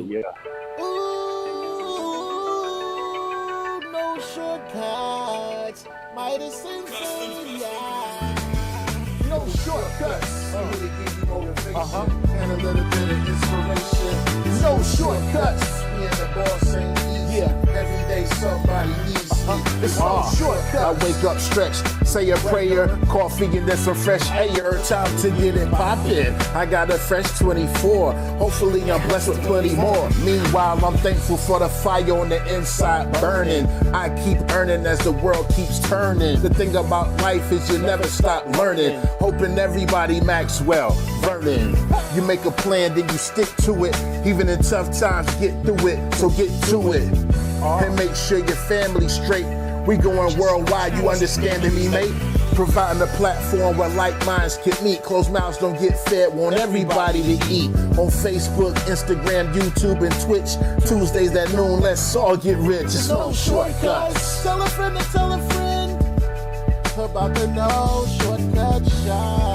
Yeah. Ooh, no shortcuts. Midas and no shortcuts. Here to give you motivation And a little bit of inspiration. No shortcuts. Me and the boss ain't easy. Yeah. Every day somebody needs me. It's no I shortcuts. wake up, stretch, say a prayer, coffee and then some fresh air. Time to get it poppin'. I got a fresh 24. Hopefully I'm blessed with plenty more. Meanwhile, I'm thankful for the fire on the inside burning. I keep earning as the world keeps turning. The thing about life is you never stop learning. Hoping everybody Maxwell, Vernon. You make a plan, then you stick to it. Even in tough times, get through it. So get to it. And make sure your family's straight. We going worldwide, you understanding me, mate? Providing a platform where like minds can meet. Closed mouths don't get fed, want everybody to eat. On Facebook, Instagram, YouTube, and Twitch. Tuesdays at noon, let's all get rich. It's no shortcuts. Tell a friend to tell a friend about the No Shortcut Show.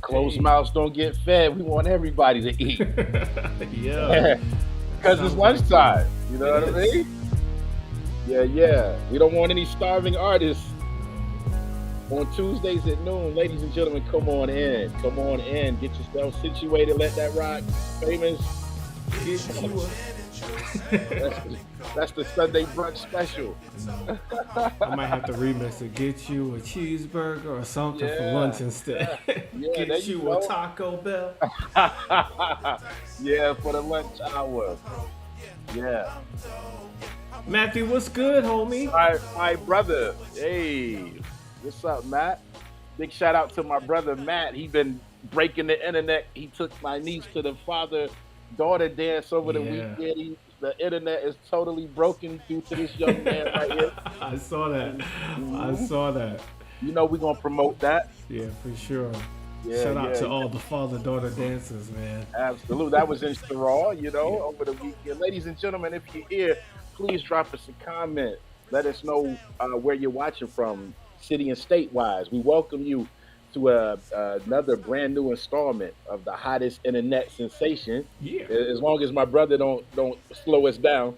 Closed mouths don't get fed. We want everybody to eat. Yeah. Because it's lunchtime. You know what I mean? Yeah. We don't want any starving artists. On Tuesdays at noon, ladies and gentlemen, come on in. Come on in. Get yourself situated. Let that rock. Famous. That's the Sunday brunch special. I might have to remix it. Get you a cheeseburger or something for Yeah. lunch instead. Yeah, there Get you you go. a Taco Bell. Yeah, for the lunch hour. Yeah. Matthew, what's good, homie? My brother. Hey, what's up, Matt? Big shout out to my brother Matt. He been breaking the internet. He took my niece to the father-daughter dance over the Yeah. weekend. The internet is totally broken due to this young man right here. I saw that. You know we're gonna promote that. Yeah, for sure. Yeah, Shout out to yeah. all the father-daughter dancers, man. Absolutely. That was in Sherrall, over the weekend. Ladies and gentlemen, if you're here, please drop us a comment. Let us know where you're watching from, city and state-wise. We welcome you to another brand new installment of the hottest internet sensation. Yeah. As long as my brother don't slow us down.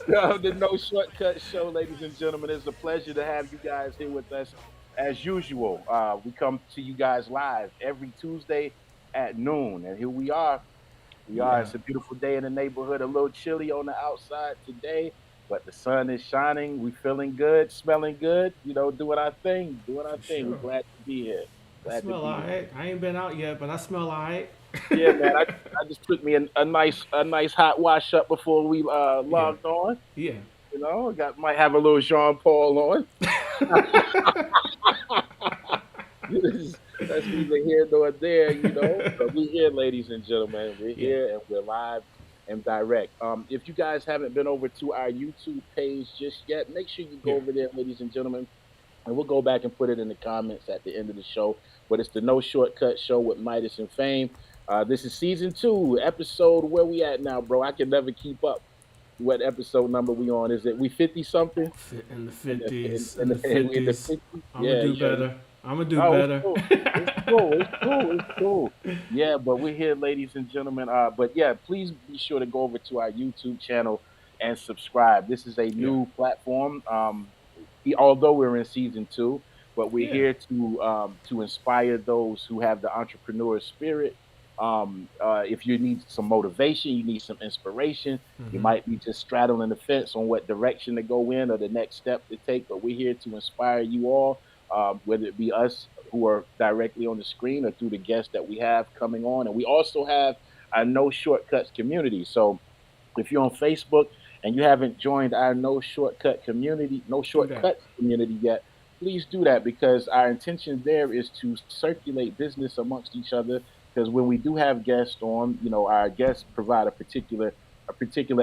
The No Shortcut Show, ladies and gentlemen. It's a pleasure to have you guys here with us. As usual, we come to you guys live every Tuesday at noon. And here we are. Yeah. It's a beautiful day in the neighborhood. A little chilly on the outside today, but the sun is shining. We feeling good, smelling good. Doing our thing. We're Sure. glad to be here. I Glad smell to be here. alright. I ain't been out yet, but I smell alright. Yeah, man. I just took me a nice hot wash up before we logged on. Yeah. Might have a little Jean Paul on. That's neither here nor there. But we're here, ladies and gentlemen. We're here and we're live and direct. If you guys haven't been over to our YouTube page just yet, make sure you go over there, ladies and gentlemen. And we'll go back and put it in the comments at the end of the show. But it's the No Shortcut Show with Midas and Fame. This is season 2, episode. Where we at now, bro? I can never keep up. What episode number we on? Is it we 50 something? In the 50s. In the 50s? I'm going to do better. I'm going to do better. It's cool. Yeah, but we're here, ladies and gentlemen. But yeah, please be sure to go over to our YouTube channel and subscribe. This is a new platform. Although we're in season 2, but we're here to inspire those who have the entrepreneur spirit. If you need some motivation, you need some inspiration, you might be just straddling the fence on what direction to go in or the next step to take, but we're here to inspire you all, whether it be us who are directly on the screen or through the guests that we have coming on. And we also have our No Shortcuts community. So if you're on Facebook and you haven't joined our No Shortcuts community yet, please do that, because our intention there is to circulate business amongst each other. Because when we do have guests on, our guests provide a particular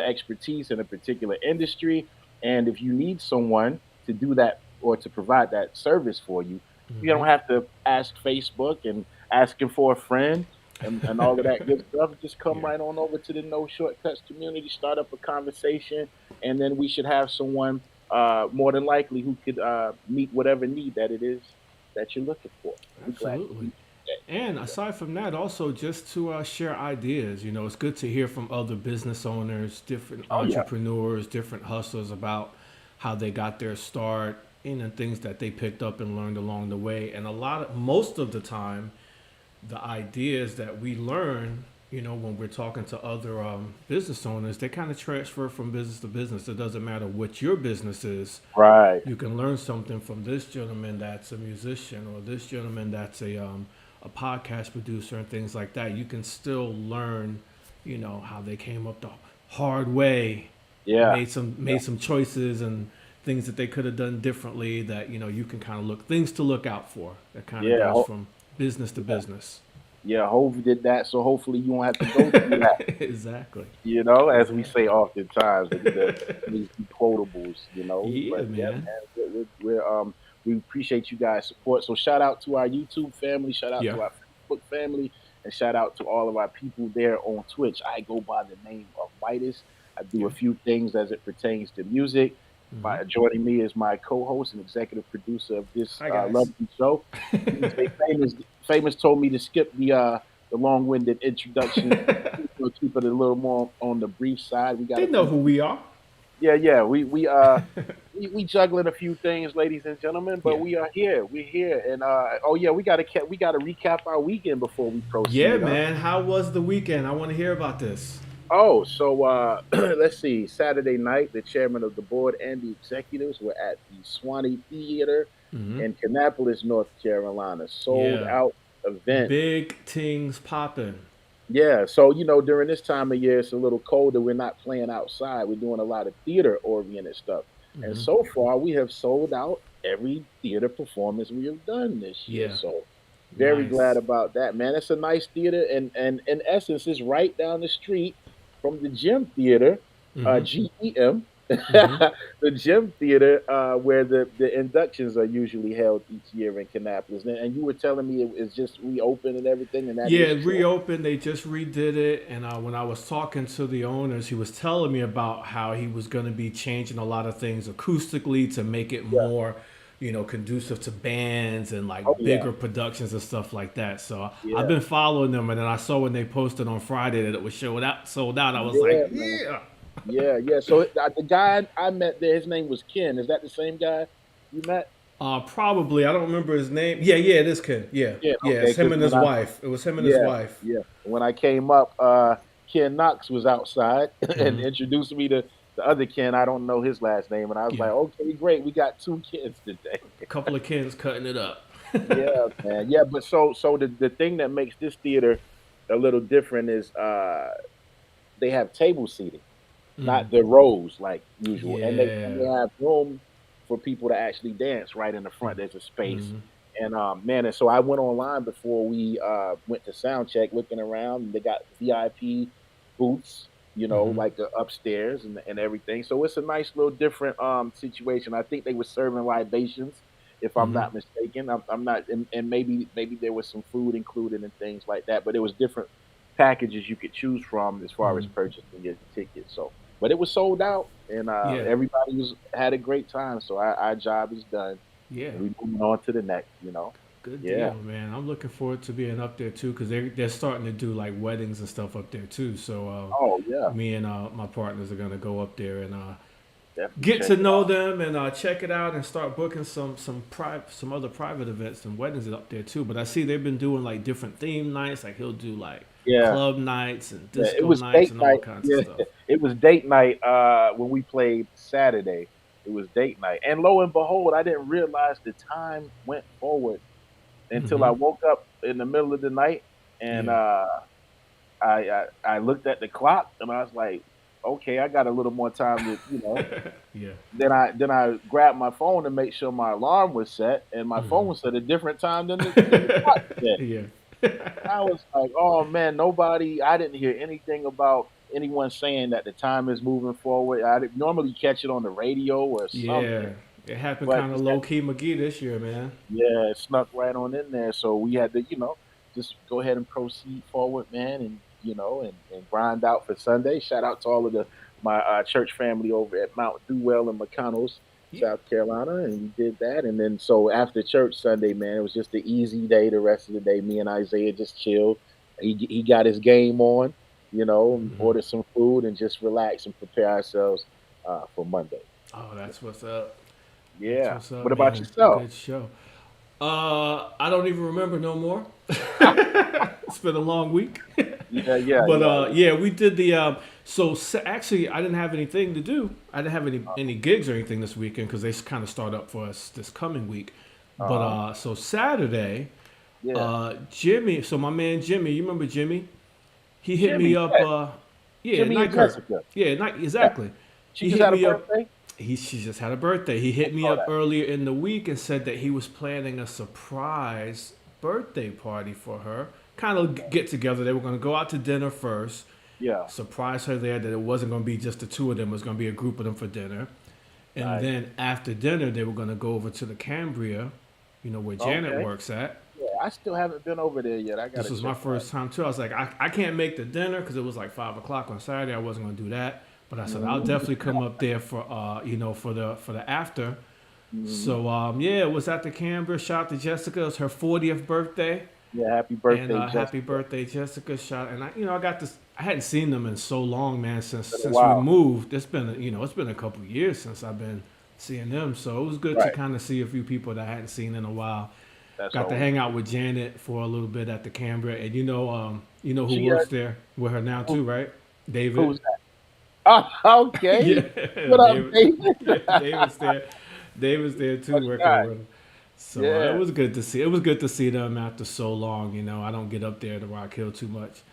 expertise in a particular industry, and if you need someone to do that or to provide that service for you, you don't have to ask Facebook and asking for a friend and all of that good stuff, just come Yeah, right on over to the No Shortcuts community, start up a conversation, and then we should have someone more than likely who could meet whatever need that it is that you're looking for. We'll be glad to absolutely. meet you And aside from that, also just to share ideas, it's good to hear from other business owners, different Oh yeah, entrepreneurs, different hustlers about how they got their start, things that they picked up and learned along the way. And most of the time, the ideas that we learn, when we're talking to other business owners, they kind of transfer from business to business. It doesn't matter what your business is. right. You can learn something from this gentleman that's a musician or this gentleman that's a podcast producer and things like that. You can still learn, how they came up the hard way, Yeah, made some choices and things that they could have done differently that you can kind of look things to look out for. That kind of yeah, goes from business to business. yeah. Hove did that, so hopefully you won't have to go through that. Exactly. As we say Exactly. oftentimes, these quotables, Yeah, But yeah, man. man, we appreciate you guys' support. So shout out to our YouTube family, shout out Yeah. to our Facebook family, and shout out to all of our people there on Twitch. I go by the name of Midas. I do Yeah. a few things as it pertains to music. Hmm. Joining me is my co-host and executive producer of this Hi guys. lovely show. Famous told me to skip the long-winded introduction. We'll keep it a little more on the brief side. We got They a know few. who we are. Yeah, yeah. We juggling a few things, ladies and gentlemen, but Yeah. we are here. We're here, and oh yeah, we gotta recap our weekend before we Yeah, proceed, huh? man. How was the weekend? I want to hear about this. Oh, so let's see. Saturday night, the chairman of the board and the executives were at the Swanee Theater Hmm. in Kannapolis, North Carolina. Sold Yeah. out event. Big things popping. Yeah, so during this time of year, it's a little colder. We're not playing outside. We're doing a lot of theater oriented stuff. And Hmm. so far, we have sold out every theater performance we have done this year. Yeah. So very glad Nice. about that, man. It's a nice theater, and in essence, it's right down the street from the Gym Theater, Hmm. GEM, Hmm. the Gym Theater, where the inductions are usually held each year in Kannapolis. And you were telling me it's just reopened and everything, and that Yeah, is it true. reopened. They just redid it. And when I was talking to the owners, he was telling me about how he was going to be changing a lot of things acoustically to make it Yeah. more, conducive to bands and Oh like yeah. bigger productions and stuff like that. So I've Yeah. been following them. And then I saw when they posted on Friday that it was sold out. I was like, Yeah, man. yeah. Yeah, yeah. So the guy I met there, his name was Ken. Is that the same guy you met? Probably. I don't remember his name. Yeah, yeah, it is Ken. Yeah, Yeah. yeah. Okay. It's him Because and when his I wife. It was him and his yeah wife. yeah when I came up, Ken Knox was outside and Hmm. introduced me to the other Ken. I don't know his last name, and I was Yeah, like, okay, great. We got two Kens today. a couple of Kens cutting it up. Yeah, man. Yeah, but so the thing that makes this theater a little different is they have table seating, Mm. not the rows like usual, and they Yeah. have room for people to actually dance right in the front. There's a space, Mm-hmm. and man, and so I went online before we went to sound check, looking around, and they got VIP booths, Mm-hmm. like upstairs and everything. So it's a nice little different situation. I think they were serving libations, if I'm Mm-hmm. not mistaken. I'm not, and maybe there was some food included and things like that, but there was different packages you could choose from as far as Mm-hmm. purchasing your ticket. So, but it was sold out, and Yeah. everybody was had a great time. So our job is done, Yeah. and we moving on to the next. Good Yeah. deal, man. I'm looking forward to being up there too, because they're starting to do like weddings and stuff up there too. So Oh yeah, me and my partners are gonna go up there and definitely get check to it know out. them and check it out and start booking some other private events and weddings up there too. But I see they've been doing like different theme nights. Like he'll do like Yeah, club nights and yeah. It disco was nights date and all night. kinds of Yeah, stuff. it was date night when we played Saturday. It was date night, and lo and behold, I didn't realize the time went forward until I Hmm. woke up in the middle of the night, and Yeah. I looked at the clock and I was like, okay, I got a little more time to. Yeah. Then I grabbed my phone to make sure my alarm was set, and my phone Hmm. was set a different time than the clock said. Yeah. I was like, oh man, nobody. I didn't hear anything about anyone saying that the time is moving forward. I didn't normally catch it on the radio or something, Yeah. It happened but kind of low key McGee this year, man. yeah, it snuck right on in there. So we had to, just go ahead and proceed forward, man, and and grind out for Sunday. Shout out to all of the my church family over at Mount Dewell and McConnell's, Yeah. South Carolina, and we did that. And then so after church Sunday, man, it was just an easy day. The rest of the day, me and Isaiah just chilled. He got his game on, and Hmm. ordered some food and just relax and prepare ourselves for Monday. Oh, that's what's up. That's Yeah. what's up, What about man. yourself? Good show. I don't even remember no more. It's been a long week. Yeah, yeah, But yeah. yeah, we did the. Actually, I didn't have anything to do. I didn't have any gigs or anything this weekend because they kind of start up for us this coming week. But Uh-huh. so Saturday, Yeah. Jimmy. So my man Jimmy, you remember Jimmy? He hit me Jimmy, up. yeah, Yeah, Jimmy and Night Kurt. Jessica. Yeah, Night Yeah. exactly. She He just hit had a me up. birthday. She just had a birthday. He I hit me saw up that. earlier in the week and said that he was planning a surprise birthday party for her. Kind of get together. They were going to go out to dinner first, Yeah. surprise her there that it wasn't going to be just the two of them. It was going to be a group of them for dinner. And Nice. then after dinner, they were going to go over to the Cambria, where Janet Okay. works at. Yeah, I still haven't been over there yet. I This gotta was my check that. first time too. I was like, I can't make the dinner because it was like 5 o'clock on Saturday. I wasn't going to do that. But I said I'll Hmm. definitely come up there for for the after. Hmm. So yeah, it was at the Canberra. Shout out to Jessica. It was her 40th birthday, Yeah, happy and birthday, happy Jessica. birthday, Jessica. Shout and I got this. I hadn't seen them in so long, man. Been a Since we while. moved, it's been a couple years since I've been seeing them. So it was good to Right. kind of see a few people that I hadn't seen in a while. That's Got to always hang out with Janet for a little bit at the Canberra, and who she. works there with her now Who, too, right? David. who's that? Oh, Yeah, okay. What up, David. David? David's there. David's there too, Funny working guy. with him. So it Yeah, was good to see. It was good to see them after so long. I don't get up there to Rock Hill too much.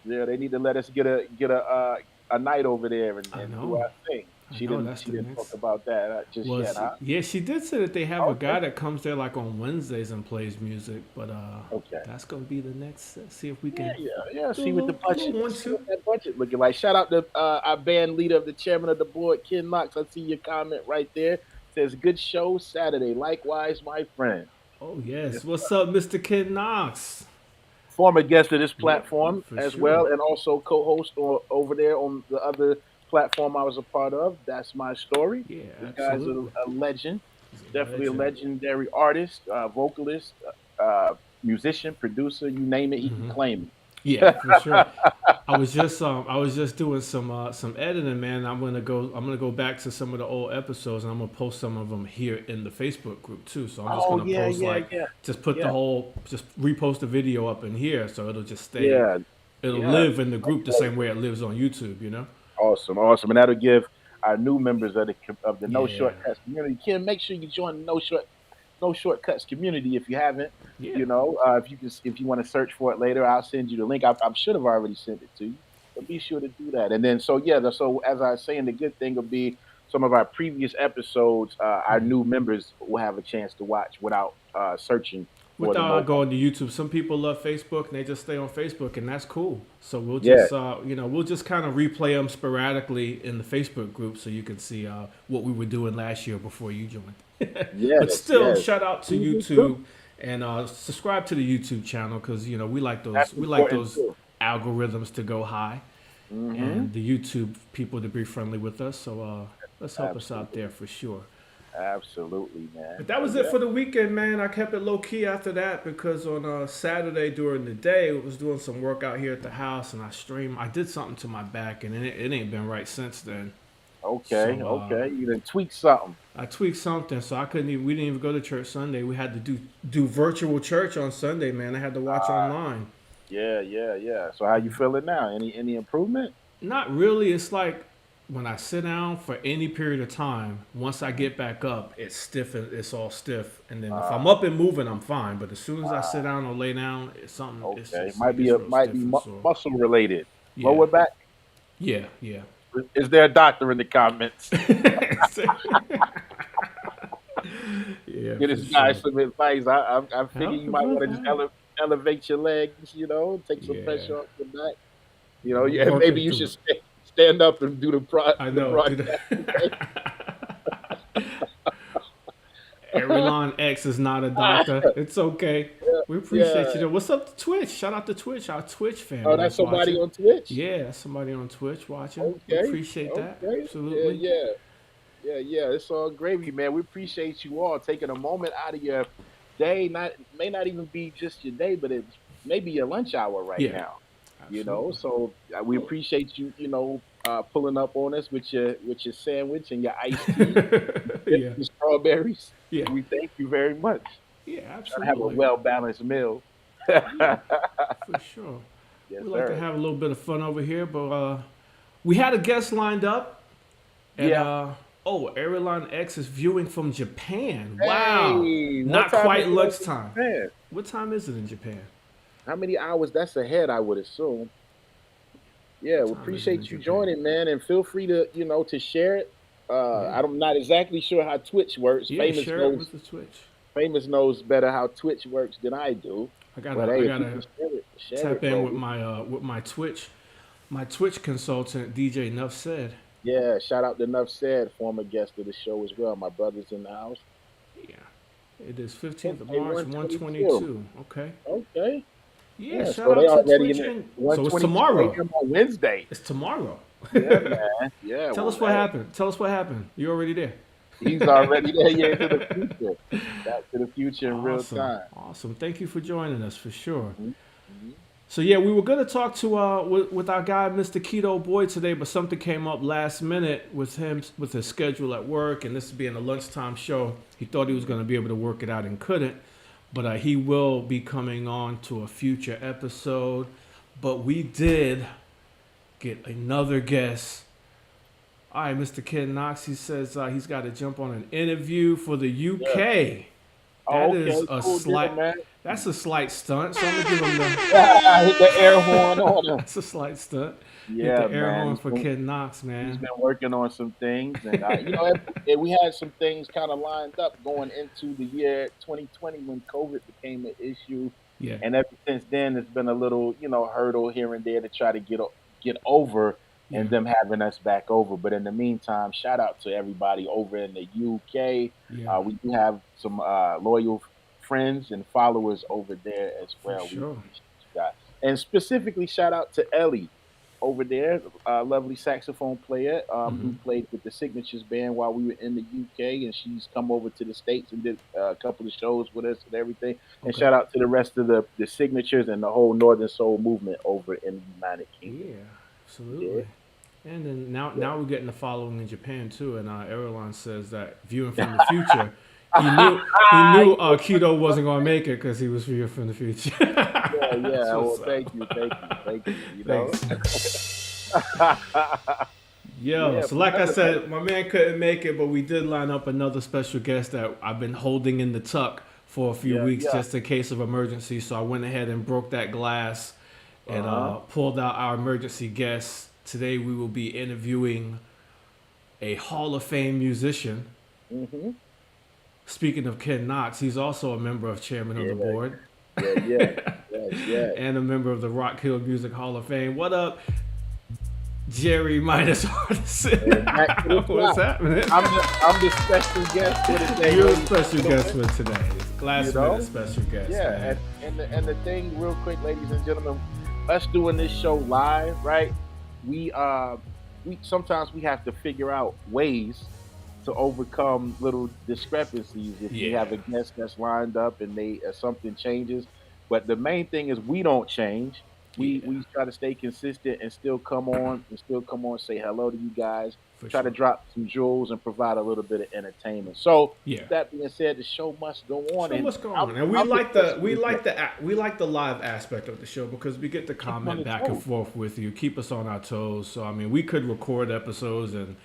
yeah. They need to let us get a night over there I and do know. our thing. I She know. didn't That's she the didn't talk next. about that just yet, Was huh? yeah, she did say that they have a Okay. guy that comes there like on Wednesdays and plays music, but Okay. that's gonna be the next. See if we Yeah, can yeah, yeah. do a See what the little budget, one see two. what that budget looking like. Shout out to our band leader, the chairman of the board, Ken Knox. I see your comment right there. Says good show Saturday. Likewise, my friend. Oh Yes, yes, what's up, Mr. Kid Knox? former guest of this Yeah, platform for as sure. well, and also co-host over there on the other platform I was a part of. That's my story. Yeah, This guy's absolutely. a legend. He's a Definitely a legend. legendary artist, vocalist, musician, producer. You name it, he can Hmm. claim Yeah, it. for sure. I was just doing some editing, man. I'm gonna go back to some of the old episodes, and I'm gonna post some of them here in the Facebook group too. So I'm just Oh gonna yeah, post yeah, like yeah, just put the yeah, whole just repost the video up in here, so it'll just stay. yeah, It'll yeah. live in the group the same way it lives on YouTube. Awesome, awesome, and that'll give our new members of the No Yeah, Shortcuts community. Ken, make sure you join the No Shortcuts community if you haven't. yeah. If you want to search for it later, I'll send you the link. I should have already sent it to you, but be sure to do that. And then so yeah, so as I was saying, the good thing will be some of our previous episodes. Our Mhm. new members will have a chance to watch without searching for the Without no. going to YouTube, some people love Facebook and they just stay on Facebook, and that's cool. So Yeah, we'll just kind of replay them sporadically in the Facebook group, so you can see what we were doing last year before you joined. But yes, still, yes. shout out to Mhm, too. YouTube and subscribe to the YouTube channel because That's we like important those too. algorithms to go high Hmm. and the YouTube people to be friendly with us. So let's help us out Absolutely, there for sure. absolutely, man. But that But was it yeah, for the weekend, man. I kept it low key after that because on Saturday during the day, I was doing some work out here at the house and I streamed. I did something to my back and it ain't been right since then. okay, So okay. You done tweak something. I tweaked something, so I couldn't even. We didn't even go to church Sunday. We had to do virtual church on Sunday, man. I had to watch online. Yeah, yeah, yeah. So how you feeling now? Any improvement? Not really. It's like when I sit down for any period of time. Once I get back up, it's stiff. It's all stiff, and then if Uh, I'm up and moving, I'm fine. But as soon as I sit down or lay down, it's something. It's okay. just like it's real Might be stiff and sore. muscle related. Yeah, Lower back. yeah, yeah. Is there a doctor in the comments? Yeah, Get for this guy sure. some advice. I figure Help you the might want to brother just out. elevate your legs. Take some Yeah. pressure off your back. I'm Yeah, maybe working you through should it. stand up and do I the know. Do broadcast. Okay? Everyone X is not a doctor. It's okay. We appreciate yeah. you. There. What's up to Twitch? Shout out to Twitch, our Twitch Oh, family that's that's somebody watching. on Twitch. Yeah, that's somebody on Twitch watching. We Okay, appreciate that. okay, yeah, Absolutely. yeah, yeah, yeah. It's all gravy, man. We appreciate you all taking a moment out of your day. Not may not even be just your day, but it's maybe your lunch hour right Yeah, now. absolutely. So we appreciate you. Pulling up on us with your sandwich and your iced tea, dipped Yeah, in strawberries. yeah, We thank you very much. yeah, Try to have a absolutely. well balanced meal. Yeah, for sure. Yes, We like to sir. have a little bit of fun over here, but we had a guest lined up, and Yeah. Airline X is viewing from Japan. Wow, Hey, what not time is quite it over in lunchtime. Japan? What time is it in Japan? How many hours? That's ahead, I would assume. Yeah, What we time is it in appreciate you Japan? joining, man, and feel free to to share it. Yeah, I'm not exactly sure how Twitch works. yeah. Share it with the Twitch. Famous knows better how Twitch works than I do. But I hey, if you can gotta share tap it, in bro. with my Twitch consultant DJ Nuff said. Yeah, shout out to Nuff Said, former guest of the show as well. My brother's in the house. Yeah, it is 15th of Okay, March, 122. 122. Okay. Okay. Yeah, Yeah, shout so they out to already in Twitch it. and so it's 122 tomorrow. a.m. on Wednesday. It's tomorrow. Yeah, man. Yeah, Tell well, us what hey, happened. Tell us what happened. You already there. he's already there. Yeah, into the future. Back to the future in real Awesome. time. Awesome. Thank you for joining us for sure. Mhm, mhm. So yeah, we were gonna talk to with our guy Mr. Keto Boy today, but something came up last minute with him with his schedule at work, and this being a lunchtime show, he thought he was gonna be able to work it out and couldn't. But he will be coming on to a future episode. But we did get another guest. All right, Mr. Ken Knox. He says he's got to jump on an interview for the Yeah. UK. That Oh, is okay. a Cool deal, slight. man. That's a slight stunt. So I'm gonna give him the. Ah, hit the air horn on him. That's a slight stunt. Hit Yeah, the air man. horn for Ken Knox, He's man. been working on some things, and we had some things kind of lined up going into the year 2020 when COVID became an issue, Yeah, and ever since then, it's been a little, hurdle here and there to try to get over, yeah, and them having us back over. But in the meantime, shout out to everybody over in the UK. yeah, We do have some loyal friends and followers over there as for well. We sure. appreciate you guys, and specifically shout out to Ellie over there, lovely saxophone player who Hmm. played with the Signatures band while we were in the UK, and she's come over to the States and did a couple of shows with us and everything. And Okay. shout out to the rest of the Signatures and the whole Northern Soul movement over in the United Kingdom. Yeah, Yeah, absolutely. And then yeah. now we're getting the following in Japan too. And Airline says that viewing from the future, he knew Keto wasn't gonna make it because he was viewing from the future. Yeah, That's yeah. Well, what's up. thank you. Thanks. Yo, Yeah, so but like I another, said, my man couldn't make it, but we did line up another special guest that I've been holding in the tuck for a few yeah, weeks yeah. just in case of emergency. So I went ahead and broke that glass and Uh-huh. pulled out our emergency guest. Today we will be interviewing a Hall of Fame musician. Mm-hmm. Speaking of Ken Knox, he's also a member of Chairman of the Yeah, Board yeah. Yes. and a member of the Rock Hill Music Hall of Fame. What up, Jerry Midas Artisan? And back to the What's top. happening? I'm the special guest for today, You're a ladies and special guest gentlemen. for today. Last You know? minute special guest, Yeah, man. and the thing, real quick, ladies and gentlemen, us doing this show live, right? We sometimes we have to figure out ways to overcome little discrepancies if we Yeah. have a guest that's lined up and they something changes. But the main thing is we don't change. Yeah, We try to stay consistent and still come on say hello to you guys, for try to sure. drop some jewels and provide a little bit of entertainment. So Yeah. that being said, the show must go on. So And what's going I'm, on? And we I'm the like the special guest. we like the live aspect of the show because we get to Keep on comment the back and toes. forth with you, keep us on our toes. So I mean, we could record episodes and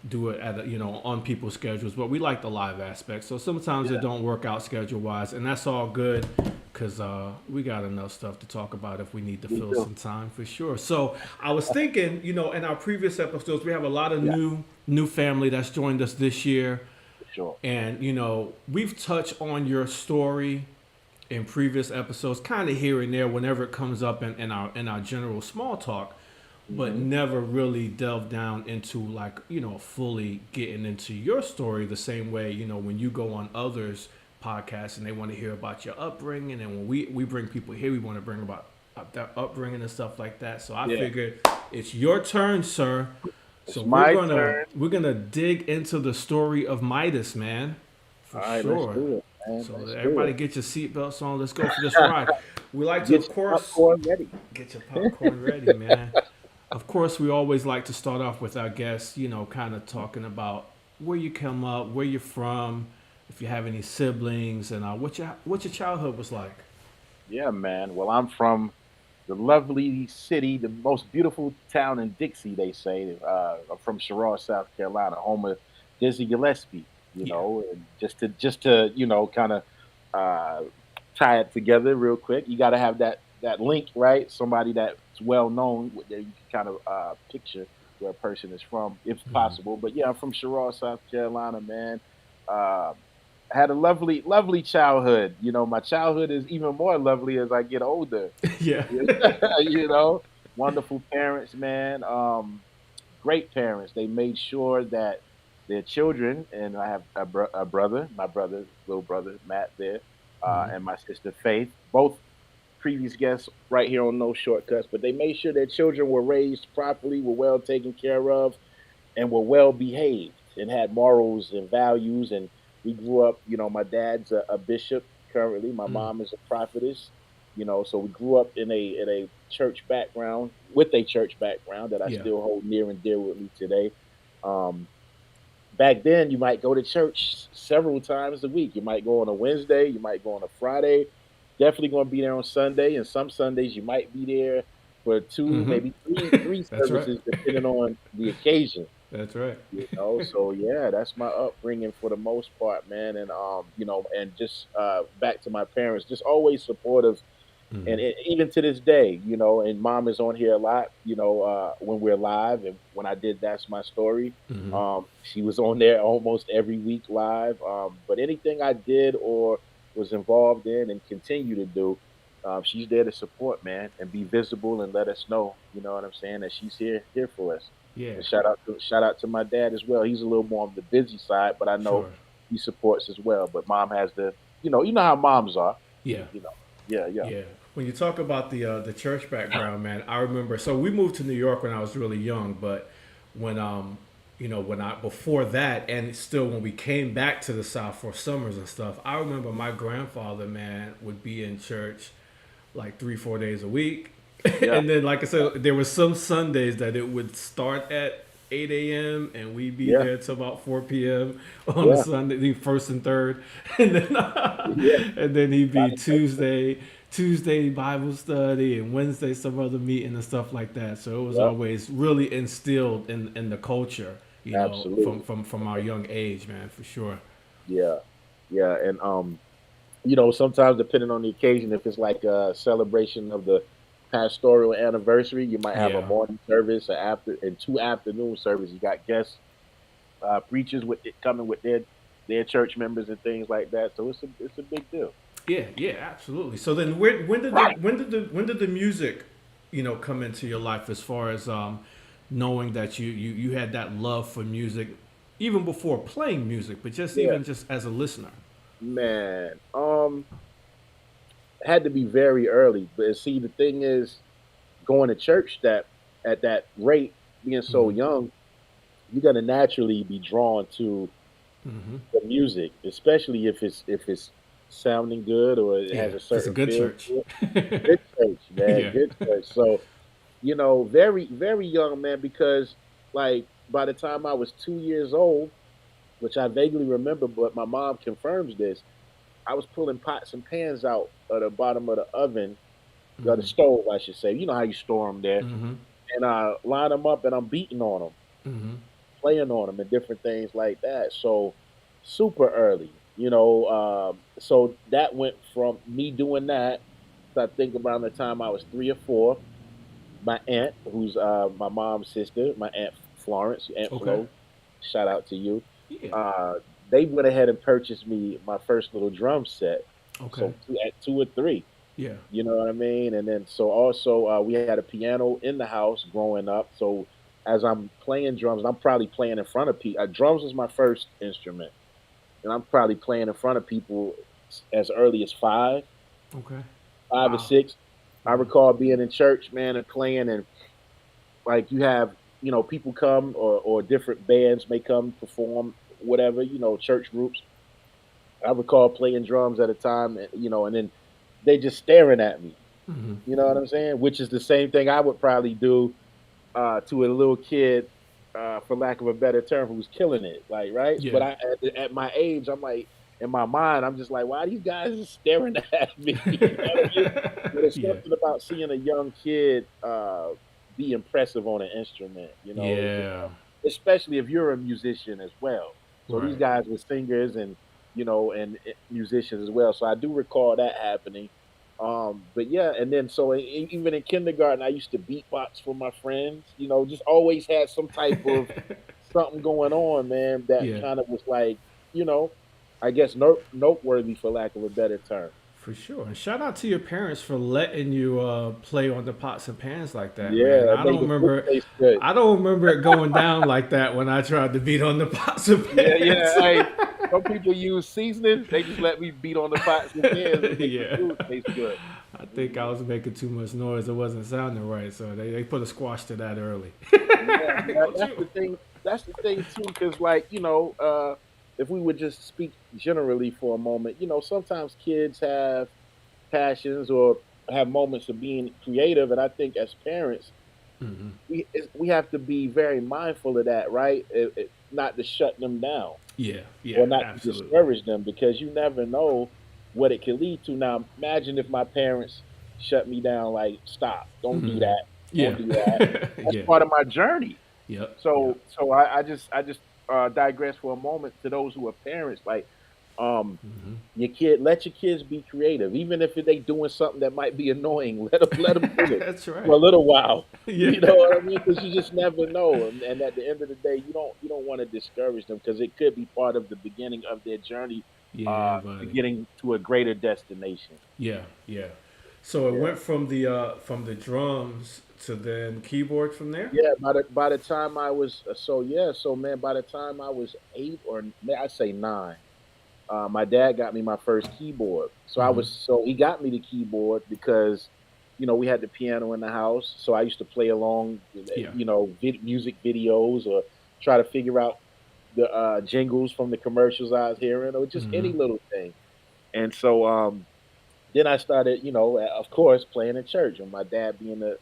do it at on people's schedules, but we like the live aspect. So sometimes Yeah. it don't work out schedule wise, and that's all good because we got enough stuff to talk about if we need to Me fill too. some time for sure. So I was thinking, in our previous episodes, we have a lot of Yeah, new family that's joined us this year. for sure. And we've touched on your story in previous episodes, kind of here and there whenever it comes up in our general small talk, but Hmm. never really delved down into fully getting into your story the same way when you go on others podcasts and they want to hear about your upbringing. And when we bring people here, we want to bring about their upbringing and stuff like that. So I Yeah, figured it's your turn, sir. So it's my turn. we're gonna dig into the story of Midas, man, All for right, let's sure. do it, man. So Let's do everybody it. get your seatbelts on. Let's go for this ride. We like to, Get of your course, popcorn ready. get your popcorn ready, man. Of course, we always like to start off with our guests, kind of talking about where you come up, where you're from, if you have any siblings, and what your childhood was like. Yeah, man. Well, I'm from the lovely city, the most beautiful town in Dixie, they say. I'm from Sherrard, South Carolina, home of Dizzy Gillespie. Yeah. And just to kind of uh, tie it together real quick, you got to have that link, right? Somebody that's well known that you can kind of picture where a person is from, if possible. But yeah, I'm from Sherrard, South Carolina, man. Uh, had a lovely, lovely childhood. My childhood is even more lovely as I get older. Yeah. you know, Wonderful parents, man. Great parents. They made sure that their children, and I have a brother, my brother, little brother Matt there, and my sister Faith, both previous guests right here on No Shortcuts. But they made sure their children were raised properly, were well taken care of, and were well behaved and had morals and values. And we grew up, my dad's a bishop currently. My mom is a prophetess. So we grew up in a church background with a church background that I Yeah. still hold near and dear with me today. Um, Back then, you might go to church several times a week. You might go on a Wednesday, you might go on a Friday. Definitely going to be there on Sunday, and some Sundays you might be there for two, Mm-hmm. maybe three That's right. services, depending on the occasion. That's right. So yeah, that's my upbringing for the most part, man. And and just back to my parents, just always supportive, and even to this day, and mom is on here a lot, when we're live, and when I did That's My Story, she was on there almost every week live. But anything I did or was involved in and continue to do, she's there to support, man, and be visible and let us know, you know what I'm saying, that she's here for us. Yeah. And shout out to my dad as well. He's a little more on the busy side, but I know Sure. he supports as well. But mom has you know how moms are, Yeah. you know. Yeah, yeah, Yeah. When you talk about the church background, man, I remember. So we moved to New York when I was really young, but when when I before that, and still when we came back to the South for summers and stuff, I remember my grandfather, man, would be in church like 3 4 days a week, yeah, and then like I said, there was some Sundays that it would start at 8 a.m. and we'd be yeah, there till about 4 p.m. on the yeah, Sunday, the first and third, and then yeah. and then he'd Got be it, got it. Tuesday Bible study and Wednesday some other meeting and stuff like that. So it was Yep, always really instilled in the culture, absolutely. from our young age, man, for sure. Yeah, yeah, and sometimes depending on the occasion, if it's like a celebration of the pastoral anniversary, you might have a Yeah. morning service, and two afternoon services. You got guest preachers with it coming with their church members and things like that. So it's a big deal. Yeah, yeah, absolutely. So then, when did the music, come into your life as far as knowing that you had that love for music, even before playing music, but just Yeah, even just as a listener. man. Had to be very early, but see, the thing is, going to church that at that rate, being so young, you're gonna naturally be drawn to the music, especially if it's sounding good or it Yeah, has a if it's a certain good feel church. to it. Good church, man, Yeah. good church. So, very, very young, man, because like by the time I was 2 years old, which I vaguely remember, but my mom confirms this, I was pulling pots and pans out of the bottom of the oven, the stove, I should say. You know how you store them there, and I line them up and I'm beating on them, playing on them, and different things like that. So super early, So that went from me doing that. So I think around the time I was 3 or 4, my aunt, who's my mom's sister, my aunt Florence, Aunt Okay. Flo, shout out to you. Yeah. Uh, they went ahead and purchased me my first little drum set. Okay. So at 2 or 3, Yeah. you know what I mean? And then so also we had a piano in the house growing up. So as I'm playing drums, I'm probably playing in front of people. Drums was my first instrument, and I'm probably playing in front of people as early as Okay. Wow. 5 or 6. I Wow. recall being in church, man, and playing, and like you have, people come, or different bands may come perform, whatever, church groups. I recall playing drums at a time, and then they just staring at me. Hmm. You know what I'm saying? Which is the same thing I would probably do to a little kid, for lack of a better term, who was killing it, like, right? But Yeah. at my age, I'm like, in my mind, I'm just like, why are these guys just staring at me? You know what I mean? But it's Yeah. something about seeing a young kid be impressive on an instrument, Yeah. especially if you're a musician as well. So these Right. guys were singers, and musicians as well. So I do recall that happening. But yeah, and then so even in kindergarten, I used to beatbox for my friends. Just always had some type of something going on, man. That Yeah. kind of was like, you know, I guess noteworthy, for lack of a better term. For sure. And shout out to your parents for letting you play on the pots and pans like that, man. Yeah, it made the food taste good. I don't remember it going down like that when I tried to beat on the pots and Yeah, yeah. pans. Hey, some people use seasoning. They just let me beat on the pots and pans and make the Yeah. food taste good. I think I Mhm. was making too much noise. It wasn't sounding right. So they put a squash to that early. Yeah, yeah, Don't that's you? the thing. That's the thing too, because like if we would just speak generally for a moment, sometimes kids have passions or have moments of being creative, and I think as parents, Hmm. we have to be very mindful of that, right? Not to shut them down Yeah. or Yeah. not to Absolutely. discourage them, because you never know what it could lead to. Now, imagine if my parents shut me down, like, stop, don't do Hmm. that, don't Yeah. do that. That's Yeah. part of my journey. Yep. Yep. So I just digress for a moment to those who are parents. Like, um, Hmm. your kid, let your kids be creative, even if they doing something that might be annoying. Let them do it That's for right. a little while. Yeah. You know what I mean? Because you just never know, and at the end of the day, you don't want to discourage them, because it could be part of the beginning of their journey, Yeah, to buddy. getting to a greater destination. Yeah, yeah. So it Yeah. went from the drums to then keyboard from there. Yeah, by the time I was so man, by the time I was 8, or I say 9, my dad got me my first keyboard. Hmm. So he got me the keyboard because we had the piano in the house, so I used to play along, Yeah. music videos, or try to figure out the jingles from the commercials I was hearing, or just Hmm. any little thing. And so then I started, of course, playing in church, and my dad being the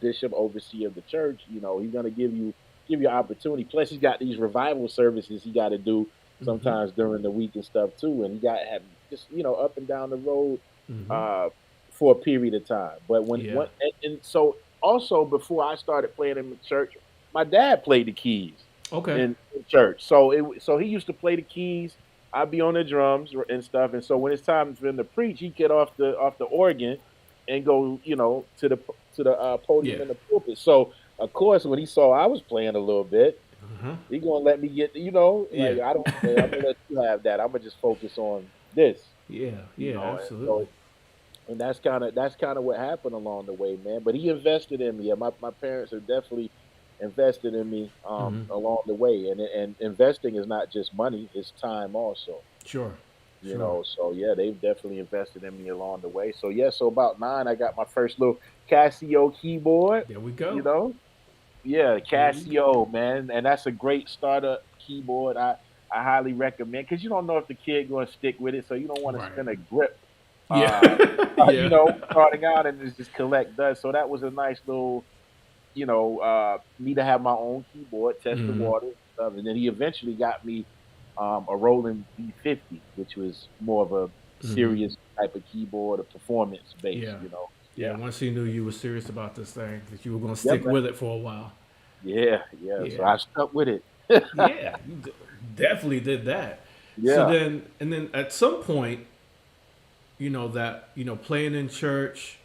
bishop, overseer of the church. He's gonna give you opportunity. Plus, he's got these revival services he got to do Hmm. sometimes during the week and stuff too, and he got have just up and down the road Hmm. uh, for a period of time. But Yeah. and so also before I started playing in the church, my dad played the keys Okay. in church. So he used to play the keys. I'd be on the drums and stuff. And so when it's time for him to preach, he'd get off the organ and go, to the Yeah. podium in the pulpit. So of course, when he saw I was playing a little bit, Uh-huh. he gonna let me get, Yeah. like, I don't, I'm gonna let you have that. I'm gonna just focus on this, Yeah. Yeah. and Absolutely. so and that's kind of what happened along the way, man. But he invested in me. And my parents have definitely invested in me Hmm. along the way. And investing is not just money; it's time also. Sure. Sure. So yeah, they've definitely invested in me along the way. So yeah, so about 9, I got my first little Casio keyboard. There we You go. know, yeah, There we go. Casio, man, and that's a great starter keyboard. I highly recommend, because you don't know if the kid going to stick with it, so you don't want to Right. spend a grip, Yeah. uh, Yeah. starting out and just collect dust. So that was a nice little, me to have my own keyboard, test the Hmm. waters and stuff. And then he eventually got me a Roland B50, which was more of a Hmm. serious type of keyboard, a performance base. Yeah. Yeah. Yeah, Once he knew you were serious about this thing, that you were gonna yeah, stick man. with it for a while. Yeah, yeah. So Yeah. I stuck with it. Yeah. Definitely did that. So Yeah, then, and then at some point, that playing in church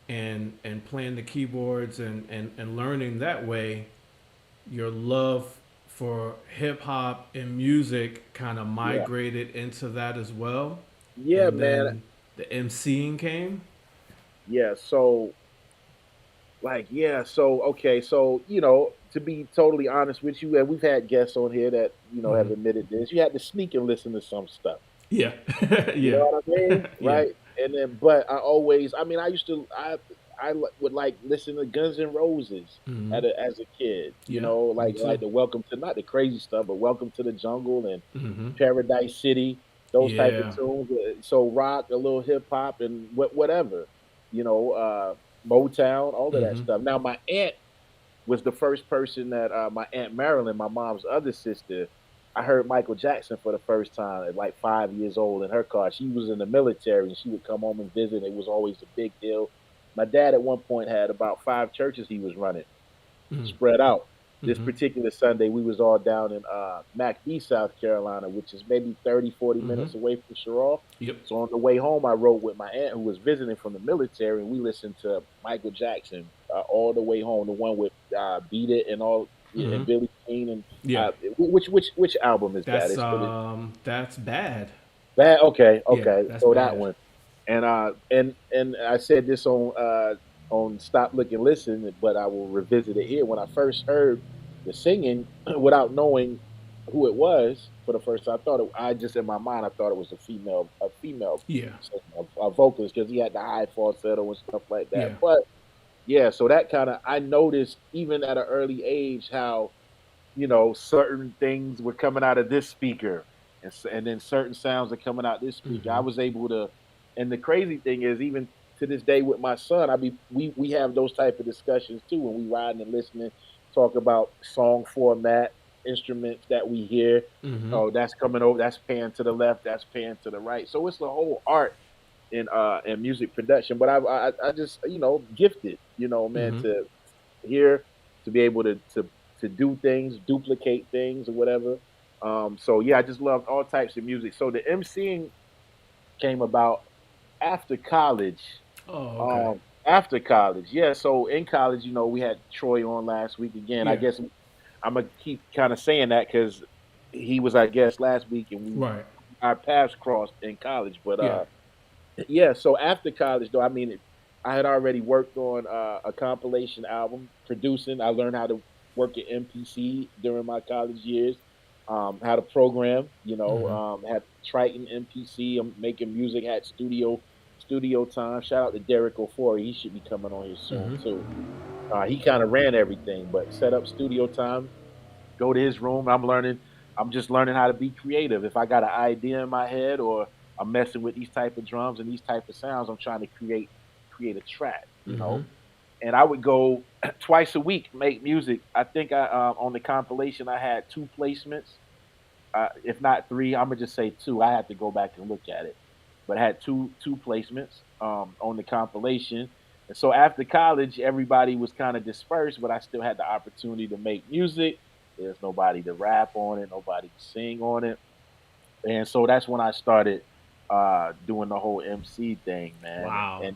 and playing the keyboards and learning that way, your love for hip hop and music kind of yeah, migrated into that as well, yeah, and man. then the MCing came. Yeah. So like yeah, so okay, so to be totally honest with you, and we've had guests on here that have admitted this. You had to sneak and listen to some stuff. Yeah, You know yeah, what I mean? yeah. Right? And then, but I mean, I used to, would like listen to Guns N' Roses Hmm. as a kid. Yeah, me Like too. the Welcome to, not the crazy stuff, but Welcome to the Jungle and Hmm. Paradise City, those type of Yeah. tunes. So rock, a little hip hop, and whatever, you know, uh, Motown, all of that Hmm. stuff. Now, my aunt was the first person that my aunt Marilyn, my mom's other sister, I heard Michael Jackson for the first time at like 5 years old in her car. She was in the military and she would come home and visit. It was always a big deal. My dad at one point had about five churches he was running spread out. This Hmm. particular Sunday, we was all down in McBee, South Carolina, which is maybe 30, 40 Hmm. minutes away from Sherrill. Yep. So on the way home, I rode with my aunt who was visiting from the military, and we listened to Michael Jackson all the way home. The one with "Beat It" and all, yeah, Hmm. and Billie Jean, and Yeah. which album is that? That's bad. That okay, Yeah, okay. that's So that bad. one, and I said this on Stop Look and Listen, but I will revisit it here. When I first heard the singing, without knowing who it was for the first time, I just in my mind I thought it was a female Yeah. singer, a vocalist because he had the high falsetto and stuff like that. Yeah. But yeah, so that kind of I noticed even at an early age how certain things were coming out of this speaker, and then certain sounds are coming out this speaker. I Hmm. was able to, and the crazy thing is, even to this day with my son, we have those type of discussions too when we riding and listening, talk about song format, instruments that we hear. Hmm. Oh, that's coming over. That's pan to the left. That's pan to the right. So it's a whole art in music production. But I just gifted, man, Hmm. to here to be able to do things, duplicate things or whatever. So yeah, I just loved all types of music. So the MCing came about after college. Oh, okay. Um, After college, yeah. So in college, we had Troy on last week again. I Yeah. guess I'm gonna keep kind of saying that because he was our guest last week, and Right. our paths crossed in college. But Yeah. yeah, so after college, though, I mean, I had already worked on a compilation album producing. I learned how to work at MPC during my college years. How to program, Hmm. had Triton MPC. I'm making music. Had studio time. Shout out to Derek Ofori. He should be coming on here soon Hmm. too. He kind of ran everything, but set up studio time, go to his room. I'm just learning how to be creative. If I got an idea in my head or I'm messing with these type of drums and these type of sounds, I'm trying to create a track. Hmm. And I would go twice a week make music. I think I on the compilation I had two placements, if not three. I'm gonna just say two. I had to go back and look at it, but I had two placements on the compilation. And so after college, everybody was kind of dispersed, but I still had the opportunity to make music. There's nobody to rap on it, nobody to sing on it, and so that's when I started doing the whole MC thing, man. Wow. And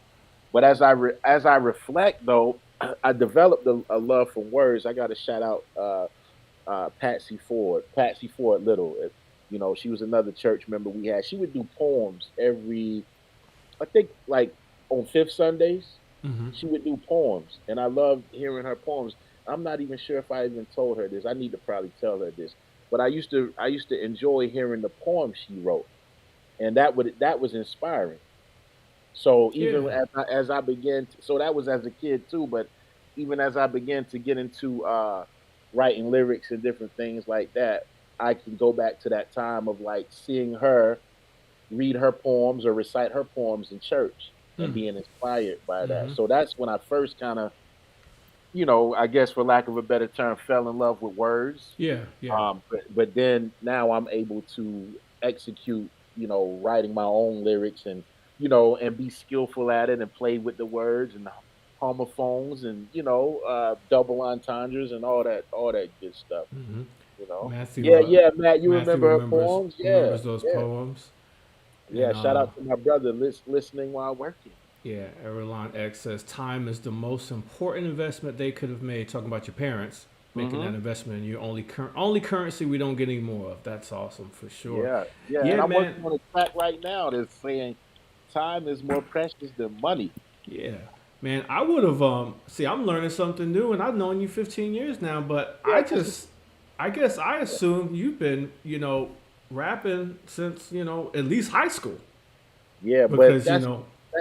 but as I reflect though, I developed a love for words. I got to shout out Patsy Ford Little. She was another church member we had. She would do poems I think, like on fifth Sundays. Hmm. She would do poems, and I loved hearing her poems. I'm not even sure if I even told her this. I need to probably tell her this. But I used to enjoy hearing the poems she wrote, and that was inspiring. So even Yeah. as I began, so that was as a kid too. But even as I began to get into writing lyrics and different things like that, I can go back to that time of like seeing her read her poems or recite her poems in church and Mm. being inspired by that. Hmm. So that's when I first kind of, I guess for lack of a better term, fell in love with words. Yeah. Yeah. But then now I'm able to execute, writing my own lyrics and and be skillful at it and play with the words and homophones and double entendres and all that good stuff. Hmm. You know. Matthew. Yeah, yeah, Matt. You Matthew remember her poems? Yeah, remembers those yeah, poems, yeah. and Shout out to my brother listening while working. yeah, Erlon X says time is the most important investment they could have made. Talking about your parents making that Hmm. investment in you, only currency we don't get any more of. That's awesome for sure. Yeah, yeah. And Yeah, I'm man. working on a track right now that's saying time is more precious than money. Yeah. Man, I would have see, I'm learning something new and I've known you 15 years now, but Yeah, because I guess I assume you've been, rapping since, at least high school yeah, but because, that's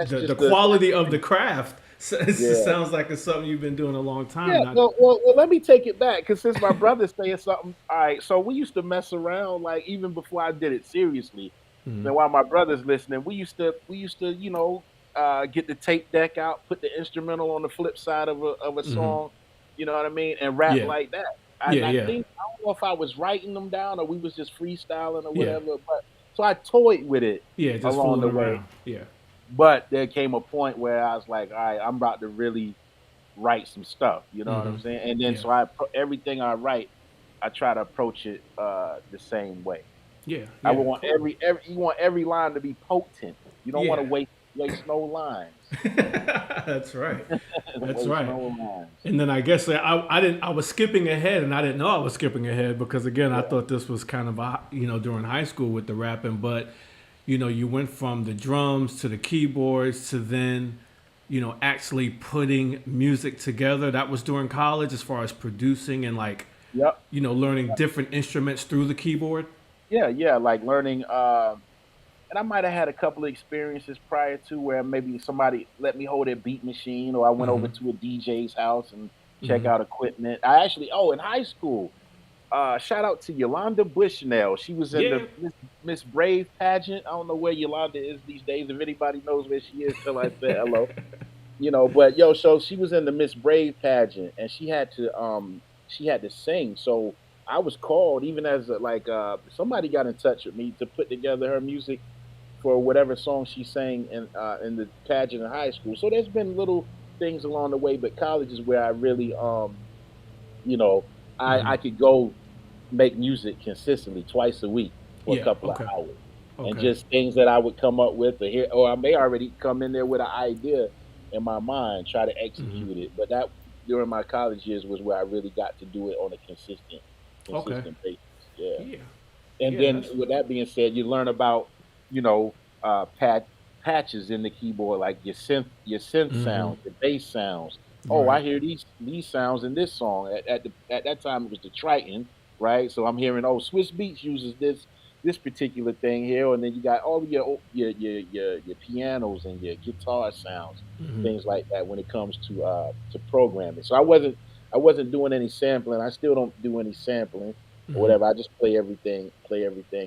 the just quality of the craft yeah. sounds like it's something you've been doing a long time. Yeah, Not well, let me take it back because since my brother's saying something, all right. So we used to mess around like even before I did it seriously. Mhm. Then while my brother's listening, we used to, get the tape deck out, put the instrumental on the flip side of a Mhm. song, you know what I mean, and rap Yeah. like that. Yeah, And I yeah. think I don't know if I was writing them down or we was just freestyling or Yeah. whatever, but so I toyed with it Yeah, just along fooling the way. around. Yeah. But there came a point where I was like, all right, I'm about to really write some stuff, you know what I'm Mhm. saying? And then Yeah. so everything I write, I try to approach it the same way. Yeah. I would Yeah. want Cool. every you want every line to be potent. You don't want to Yeah. waste no lines. That's right. That's Waste right. no lines. And then I guess I didn't I was skipping ahead and I didn't know I was skipping ahead because again I Yeah. thought this was kind of during high school with the rapping, but you went from the drums to the keyboards to then actually putting music together. That was during college as far as producing and like Yep. learning different instruments through the keyboard. Yeah, yeah, like learning and I might have had a couple of experiences prior to where maybe somebody let me hold their beat machine or I went over Mhm. to a DJ's house and check Mhm. out equipment. I actually in high school, shout out to Yolanda Bushnell. She was in the Yeah. Miss Brave pageant. I don't know where Yolanda is these days. If anybody knows where she is, tell her I said hello. But yo, so she was in the Miss Brave pageant and she had to sing. So I was called even as somebody got in touch with me to put together her music for whatever song she sang in the pageant in high school. So there's been little things along the way, but college is where I really you know, I Mhm. could go make music consistently twice a week for a Yeah. couple of Okay. hours. And Okay. just things that I would come up with or I may already come in there with an idea in my mind, try to Mhm. execute it. But that during my college years was where I really got to do it on a Okay. consistent basis. Yeah. Yeah. And Yeah. then That's with that being said, you learn about, you know, patches in the keyboard, like your synth Mhm. sounds, your bass sounds. Oh, Right. I hear these sounds in this song. At that time it was the Triton, right? So I'm hearing, oh, Swiss Beats uses this particular thing here, and then you got all of your pianos and your guitar sounds, Mhm. things like that when it comes to programming. So I wasn't doing any sampling. I still don't do any sampling or Mhm. whatever. I just play everything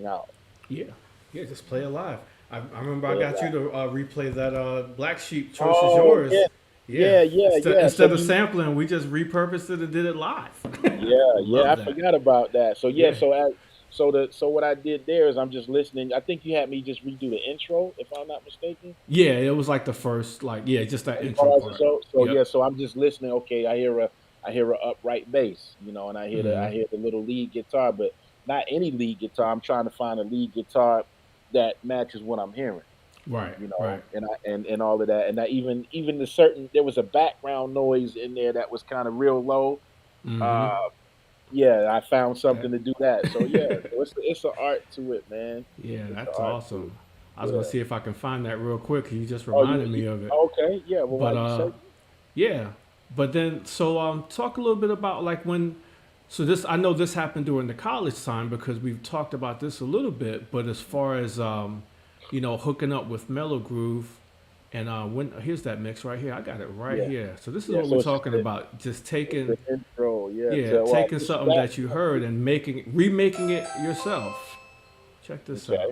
out. Yeah. Yeah. Just play it live. I remember I Play it got you live. to replay that Black Sheep Choice is Oh yours. yeah, Yeah. yeah, yeah, yeah. So Instead of you, sampling, we just repurposed it and did it live. yeah, yeah. Love I that. forgot about that. So yeah, Yeah. so what I did there is I'm just listening. I think you had me just redo the intro, if I'm not mistaken. Yeah. It was like the first, like, yeah, just that intro Bars or part. so. So Yep. yeah, so I'm just listening. Okay, I hear a upright bass, and I Mhm. hear the little lead guitar, but not any lead guitar. I'm trying to find a lead guitar that matches what I'm hearing. Right. Right. And all of that, and that even there was a background noise in there that was kind of real low. Mhm. Uh, yeah, I found That. something to do that. So yeah, so it's an art to it, man. Yeah, It's an that's art to it. awesome. I was gonna Yeah. see if I can find that real quick. You just Oh, you, reminded you me of it. okay? Yeah. Well, But while you say, yeah. But then so talk a little bit about like when so this I know this happened during the college time because we've talked about this a little bit, but as far as hooking up with Mellow Groove and when here's that mix right here. I got it right yeah, here. So this is yeah. what we're So it's just talking about. Just it's taking the intro, yeah. yeah, To taking push something back. that you heard and remaking it yourself. Check this out. Okay,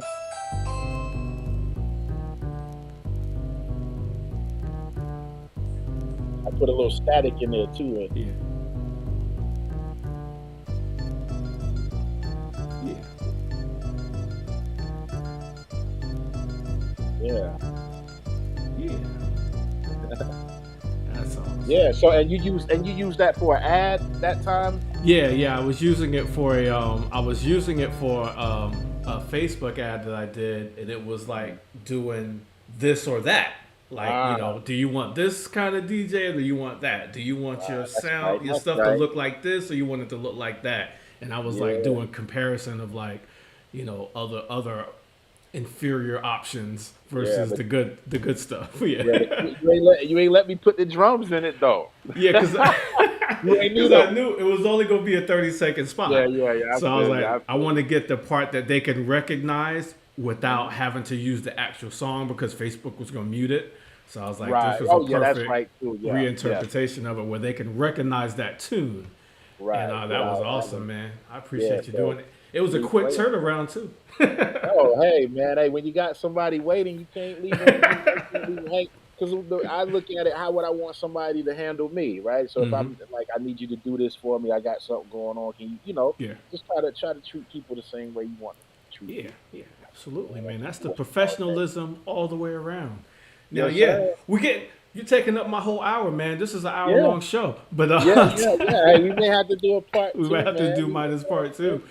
I put a little static in there too, and Yeah. Yeah. yeah, Yeah. That's awesome. yeah. So and you use that for an ad that time. Yeah, yeah. I was using it for a Facebook ad that I did, and it was like doing this or that. Like, Ah, do you want this kind of DJ or do you want that? Do you want your that's right. sound, your That's stuff to right. look like this or you want it to look like that? And I was like Yeah, doing comparison of like, other inferior options Yeah, versus but the good stuff. Yeah, yeah, but you ain't let me put the drums in it though. yeah, because You ain't knew because I though. knew it was only gonna be a 30-second Yeah, spot. yeah, yeah. I So I was feel you. like, I I feel want to you. get the part that they can recognize without Mhm. having to use the actual song because Facebook was gonna mute it. So I was like, Right. this was a Oh yeah, that's perfect right too. Yeah, yeah. reinterpretation of it where they can recognize that tune. And Right. that was Without awesome, having. man. I Yeah. appreciate you So doing it. It was a me quick playing. turnaround too. Oh, hey, man. Hey, when you got somebody waiting, you can't leave them. You can't leave them hang. Because I look at it, how would I want somebody to handle me, right? So if Hmm. I'm like, I need you to do this for me, I got something going on. Can you Yeah. just try to treat people the same way you want them to treat Yeah, you. yeah, You absolutely, know, man. that's That's just the the way about that. professionalism all the way around. Now, Yes, yeah, sir. we get you taking up my whole hour, man. This is an hour Yeah, long show, but yeah, yeah, yeah. Hey, we may have to do a part we might two, have to man. do We minus part may have two. to.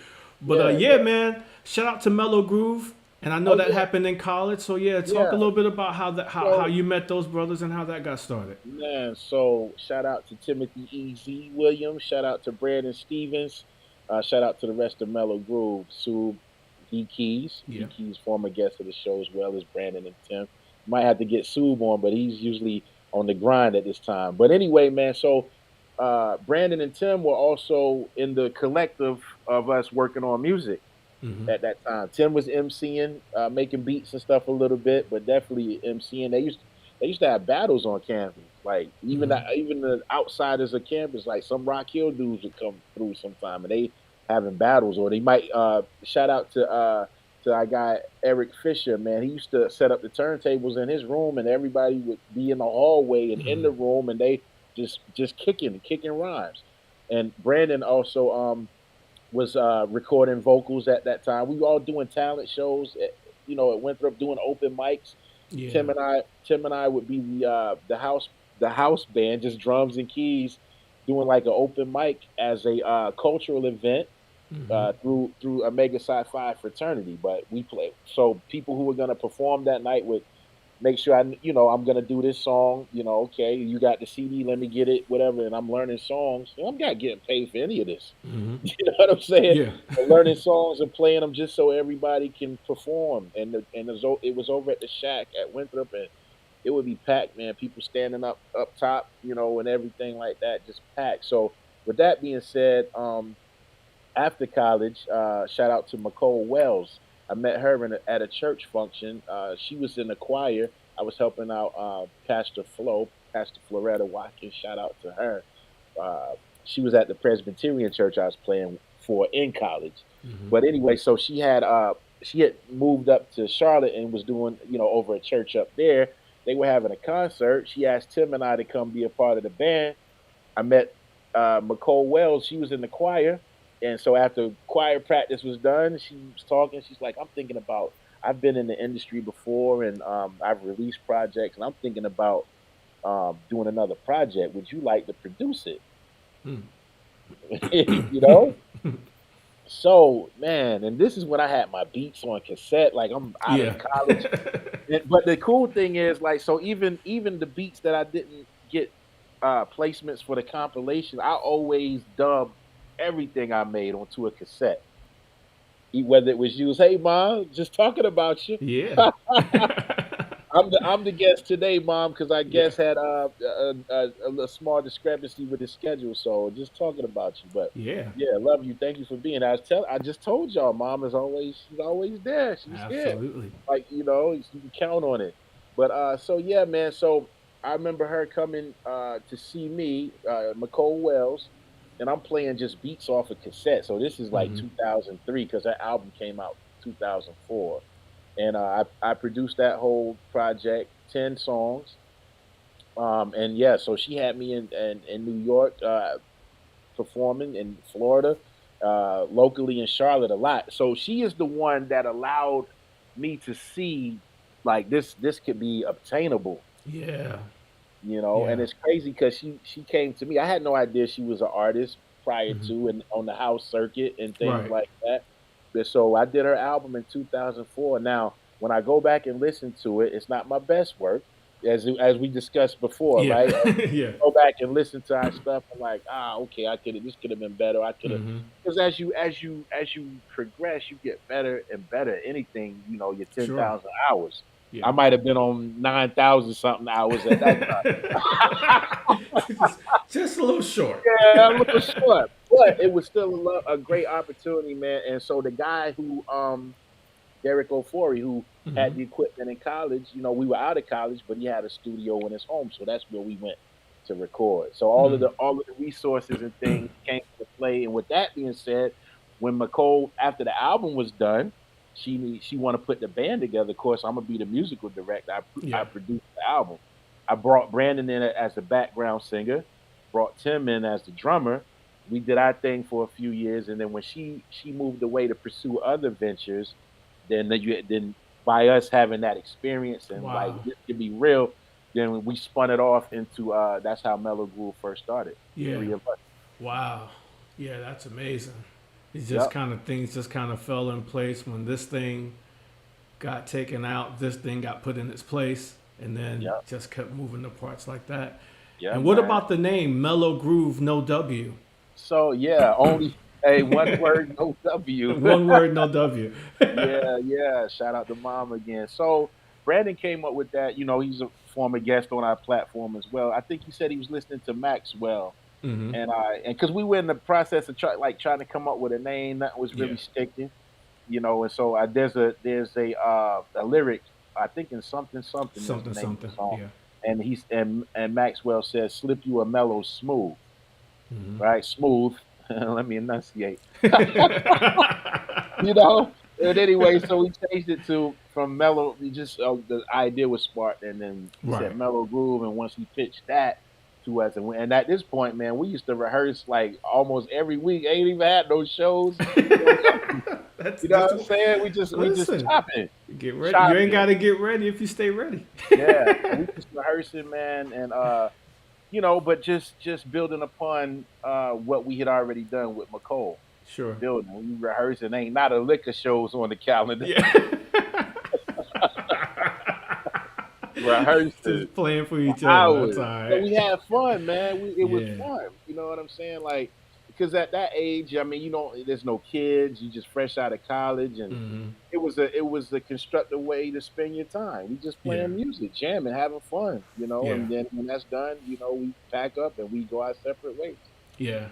But Yeah, yeah, yeah. man. Shout out to Mellow Groove, and I know Oh that yeah, happened in college. So yeah, talk a yeah. little bit about how So you met those brothers and how that got started. man, so shout out to Timothy E.Z. Williams. Shout out to Brandon Stevens. Shout out to the rest of Mellow Groove. Sue D Keys. Yeah. D Keys, former guest of the show, as well as Brandon and Tim. Might have to get Sue on, but he's usually on the grind at this time. But anyway, man, so Brandon and Tim were also in the collective of us working on music Mm-hmm. at that time. Tim was MCing, making beats and stuff a little bit, but definitely MCing. They used to have battles on campus. Like Mm-hmm. even the outsiders of campus, like some Rock Hill dudes would come through sometime and they having battles, or they might shout out to our guy Eric Fisher, man. He used to set up the turntables in his room and everybody would be in the hallway and in Mm-hmm. the room and they just kicking rhymes. And Brandon also was recording vocals at that time. We were all doing talent shows. At Winthrop doing open mics. Yeah. Tim and I would be the house band, just drums and keys, doing like an open mic as a cultural event Mm-hmm. through a Mega Sci-Fi fraternity. But we play so people who were gonna perform that night would make sure I'm gonna do this song. Okay, you got the CD, let me get it, whatever. And I'm learning songs. I'm not getting paid for any of this. Mm-hmm. You know what I'm saying? Yeah. But learning songs and playing them just so everybody can perform. And it was over at the Shack at Winthrop, and it would be packed, man. People standing up top, and everything like that, just packed. So with that being said, after college, shout out to Nicole Wells. I met her at a church function. She was in the choir. I was helping out Pastor Floretta Watkins. Shout out to her. Uh, she was at the Presbyterian church I was playing for in college. Mm-hmm. But anyway, so she had moved up to Charlotte and was doing over a church up there. They were having a concert. She asked Tim and I to come be a part of the band. I met McCole Wells. She was in the choir, and so after choir practice was done, she was talking. She's like, "I'm thinking about. I've been in the industry before, and I've released projects, and I'm thinking about doing another project. Would you like to produce it?" you know. So man, and this is when I had my beats on cassette. Like I'm out of Yeah. college. But the cool thing is, like, so even the beats that I didn't get placements for the compilation, I always dubbed everything I made onto a cassette. Whether it was used, hey mom, just talking about you. Yeah. I'm the guest today, mom, because I Yeah. guess had a small discrepancy with the schedule. So just talking about you, but Yeah. yeah, love you. Thank you for being. I just told y'all, mom is always she's always there. She's here. Absolutely. Like you can count on it. But so yeah, man. So I remember her coming to see me, Nicole Wells, and I'm playing just beats off a cassette. So this is like Mm-hmm. 2003 because that album came out 2004, and I produced that whole project, 10 songs. And yeah, so she had me in New York performing in Florida, locally in Charlotte a lot. So she is the one that allowed me to see like this could be obtainable, Yeah. and Yeah. it's crazy because she came to me. I had no idea she was an artist prior Mm-hmm. to and on the house circuit and things Right. like that. But so I did her album in 2004. Now, when I go back and listen to it, it's not my best work, as we discussed before, Yeah. right? Yeah. Go back and listen to our stuff. I'm like, okay, this could have been better. I could have, Mm-hmm. because as you progress, you get better and better. Anything, your ten Sure. thousand hours. Yeah. I might have been on 9,000 something hours at that just, just a little short. Yeah, a little short, but it was still a great opportunity, man. And so the guy who, Derek Ofori, who had Hmm. the equipment in college, we were out of college, but he had a studio in his home, so that's where we went to record. So all of the resources and things came to play. And with that being said, when McCole, after the album was done, she want to put the band together. Of course, I'm gonna be the musical director. I Yeah. produced the album. I brought Brandon in as a background singer, brought Tim in as the drummer. We did our thing for a few years, and then when she moved away to pursue other ventures, then by us having that experience and like Wow. this can be real, then we spun it off into that's how Mellow Groove first started. The Yeah. three of us. Wow. Yeah, that's amazing. It's just Yep. kind of things just kind of fell in place when this thing got taken out, this thing got put in its place, and then Yep. just kept moving the parts like that. Yeah, And what man. about the name Mellow Groove, no W? So yeah, only a one word, no W. One word, no W. Yeah, yeah. Shout out to Mom again. So Brandon came up with that. He's a former guest on our platform as well. I think he said he was listening to Maxwell, Hmm. and because we were in the process of trying to come up with a name that was Yeah. really sticking. And so there's a lyric, I think in something something is the Something, name of the something. song, Yeah. and Maxwell says, "Slip you a mellow smooth, Hmm. right? Smooth." Let me enunciate. you know. And anyway, so we changed it to from mellow. We just the idea was sparked, and then he said Right. mellow groove, and once he pitched that to us, and at this point, man, we used to rehearse like almost every week. Ain't even had no shows, no nothing. That's You know just what I'm saying? We just listen. Get ready. You ain't chopping. got to get ready if you stay ready. Yeah, so we just rehearsing, man, and but just building upon what we had already done with McCole. Sure. Building, we rehearsing. Ain't not a liquor shows on the calendar. Yeah. Rehearsing Just playing for for each other. That's hours, all but right. we had fun, man. It was Yeah. fun. You know what I'm saying? Like because at that age, I mean, there's no kids. You just fresh out of college, and Hmm. it was a constructive way to spend your time. We just Yeah. playing music, jamming, having fun, Yeah. and then when that's done, we pack up and we go our separate ways. Yeah.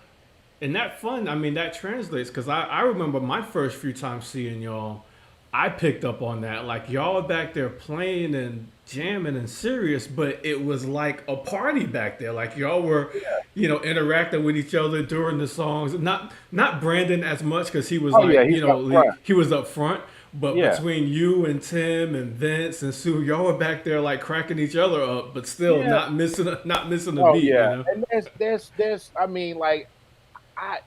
And that fun, I mean, that translates because I remember my first few times seeing y'all, I picked up on that. Like, y'all were back there playing and jamming and serious, but it was like a party back there. Like, y'all were, interacting with each other during the songs. Not Brandon as much because he was Oh yeah, like, he's up front. he was up front. But Yeah, between you and Tim and Vince and Sue, y'all were back there like cracking each other up, but still yeah. not missing a Oh beat, yeah, and there's. I mean, like I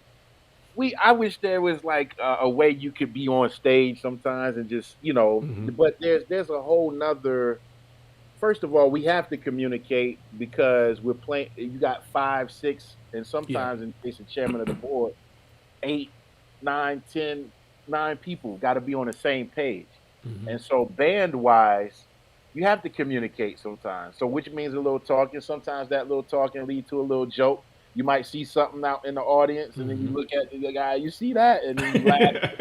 I wish there was like a way you could be on stage sometimes and just Hmm. but there's a whole nother. First of all, we have to communicate because we're playing. You got five, six, and Yeah. sometimes in case of chairman of the board, eight, nine, 10, 9 people got to be on the same page. Hmm. And so band wise, you have to communicate sometimes. So which means a little talking. Sometimes that little talking lead to a little joke. You might see something out in the audience, and then you Hmm. look at the guy, you see that, and then you laugh.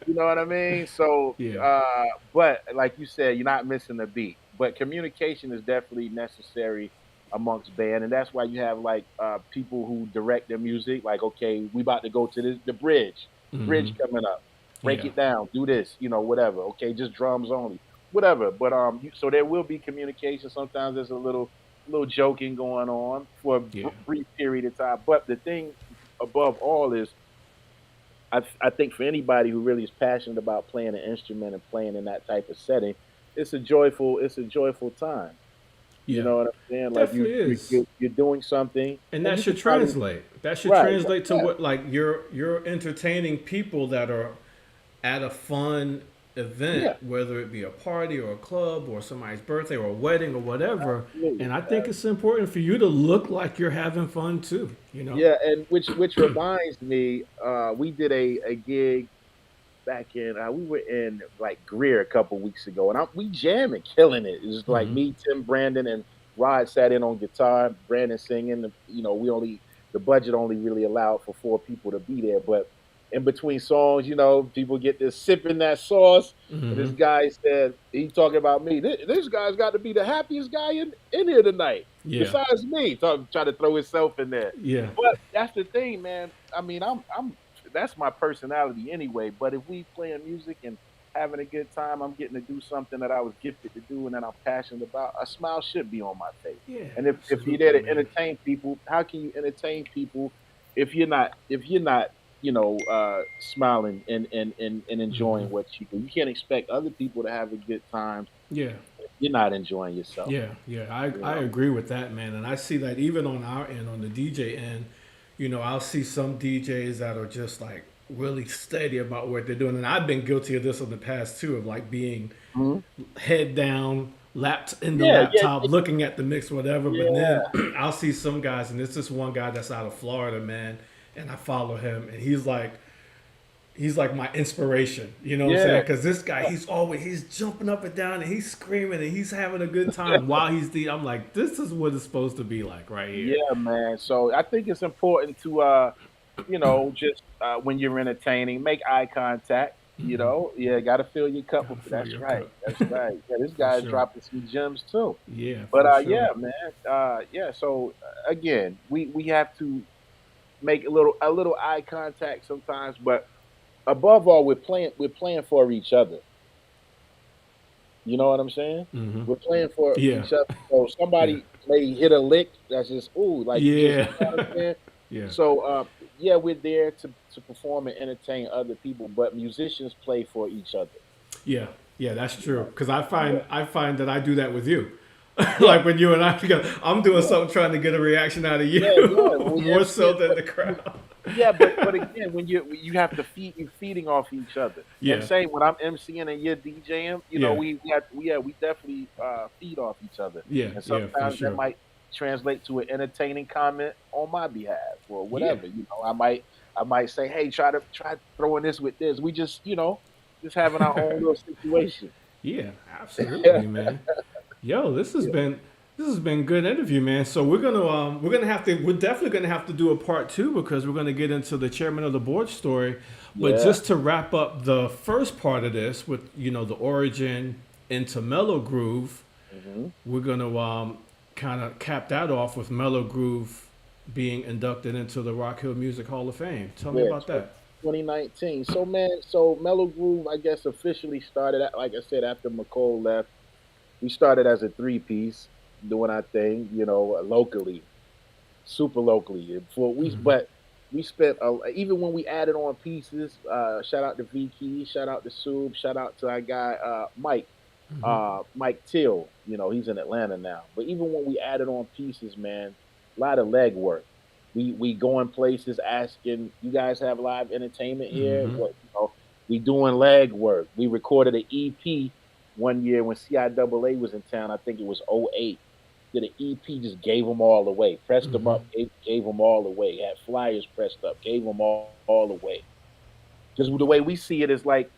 You know what I mean? So, Yeah. but like you said, you're not missing a beat. But communication is definitely necessary amongst band, and that's why you have like people who direct their music. Like, okay, we about to go to the bridge Hmm. coming up. Break Yeah. it down, do this, whatever. Okay, just drums only, whatever. But so there will be communication. Sometimes there's a little joking going on for a Yeah. brief period of time. But the thing above all is I think for anybody who really is passionate about playing an instrument and playing in that type of setting, it's a joyful time. You Yeah. know what I'm saying? Like Definitely is. you're doing something, And and that you should could probably translate. That should right, translate to yeah, what like you're entertaining people that are at a fun event, yeah, whether it be a party or a club or somebody's birthday or a wedding or whatever. absolutely, And I think it's important for you to look like you're having fun too, you know? yeah. And which reminds me, we did a gig back in we were in like Greer a couple weeks ago, and we jamming, killing it. It was like Hmm. me, Tim, Brandon, and Rod sat in on guitar, Brandon singing. We only the budget only really allowed for 4 people to be there, but in between songs, people get this sipping that sauce. And this Mm-hmm. guy said, he talking about me. This guy's got to be the happiest guy in here tonight, Yeah. besides me. Try to throw himself in there. Yeah. But that's the thing, man. I mean, I'm that's my personality anyway. But if we playing music and having a good time, I'm getting to do something that I was gifted to do and that I'm passionate about. A smile should be on my face. Yeah. And if you're there Absolutely, to man. entertain people, how can you entertain people if you're not smiling and Mm-hmm. enjoying what you do? You can't expect other people to have a good time Yeah. if you're not enjoying yourself. Yeah, yeah, I You agree with that, man. And I see that even on our end, on the DJ end, I'll see some DJs that are just like really steady about what they're doing. And I've been guilty of this in the past too, of like being know? head down, lapped in the Yeah, yeah, laptop, looking at the mix, whatever. But yeah, then I'll see some guys, and there's this one guy that's out of Florida, man, and I follow him, and he's like my inspiration. You know what I'm saying? yeah. Because this guy, he's jumping up and down and he's screaming and he's having a good time while I'm like, this is what it's supposed to be like right here. Yeah, man. So I think it's important to just when you're entertaining, make eye contact. Yeah, got to fill your cup. Gotta fill That's your right. cup That's right. Yeah, this for guy's sure. dropping some gems too. Yeah, But for sure. yeah, man. Yeah. So again, we have to make a little eye contact sometimes, but above all, we're playing for each other. You know what I'm saying? Hmm. We're playing for Yeah, each other. So yeah, somebody may hit a lick that's just ooh, like you just yeah, you know what I'm saying? yeah, So yeah, we're there to perform and entertain other people, but musicians play for each other. yeah, yeah. That's You true. know? Because I Yeah, find I find that I do that with you. yeah, Like when you and I together, I'm doing yeah, something trying to get a reaction out of yeah, yeah. you When we more so MC, than but the crowd. yeah, but again, when you have to you're feeding off each other. And Yeah, same when I'm MCing and you're DJing, yeah, we definitely feed off each other. yeah, And yeah, for sometimes that sure. might translate to an entertaining comment on my behalf or Yeah, whatever. I might say, hey, try throwing this with this. We just having our own little situation. yeah, absolutely, man. Yo, this has been good interview, man. So we're definitely gonna have to do a part two because we're gonna get into the chairman of the board story. But Yeah. just to wrap up the first part of this with the origin into Mellow Groove, Hmm. we're gonna kind of cap that off with Mellow Groove being inducted into the Rock Hill Music Hall of Fame. Tell me Yeah. about that. 2019. So man, Mellow Groove, I guess, officially started like I said, after McCole left. We started as a three piece, doing our thing, locally, super locally. Hmm. But we spent even when we added on pieces. Shout out to VK, shout out to Sub, shout out to our guy Mike, Hmm. Mike Till. He's in Atlanta now. But even when we added on pieces, man, a lot of leg work. We going places asking, you guys have live entertainment here? Hmm. We doing leg work. We recorded an EP one year when CIAA was in town. I think it was '08. Did an EP, just gave them all away. Pressed them Hmm. up, gave them all away. Had flyers pressed up, gave them all away. Because the way we see it is like,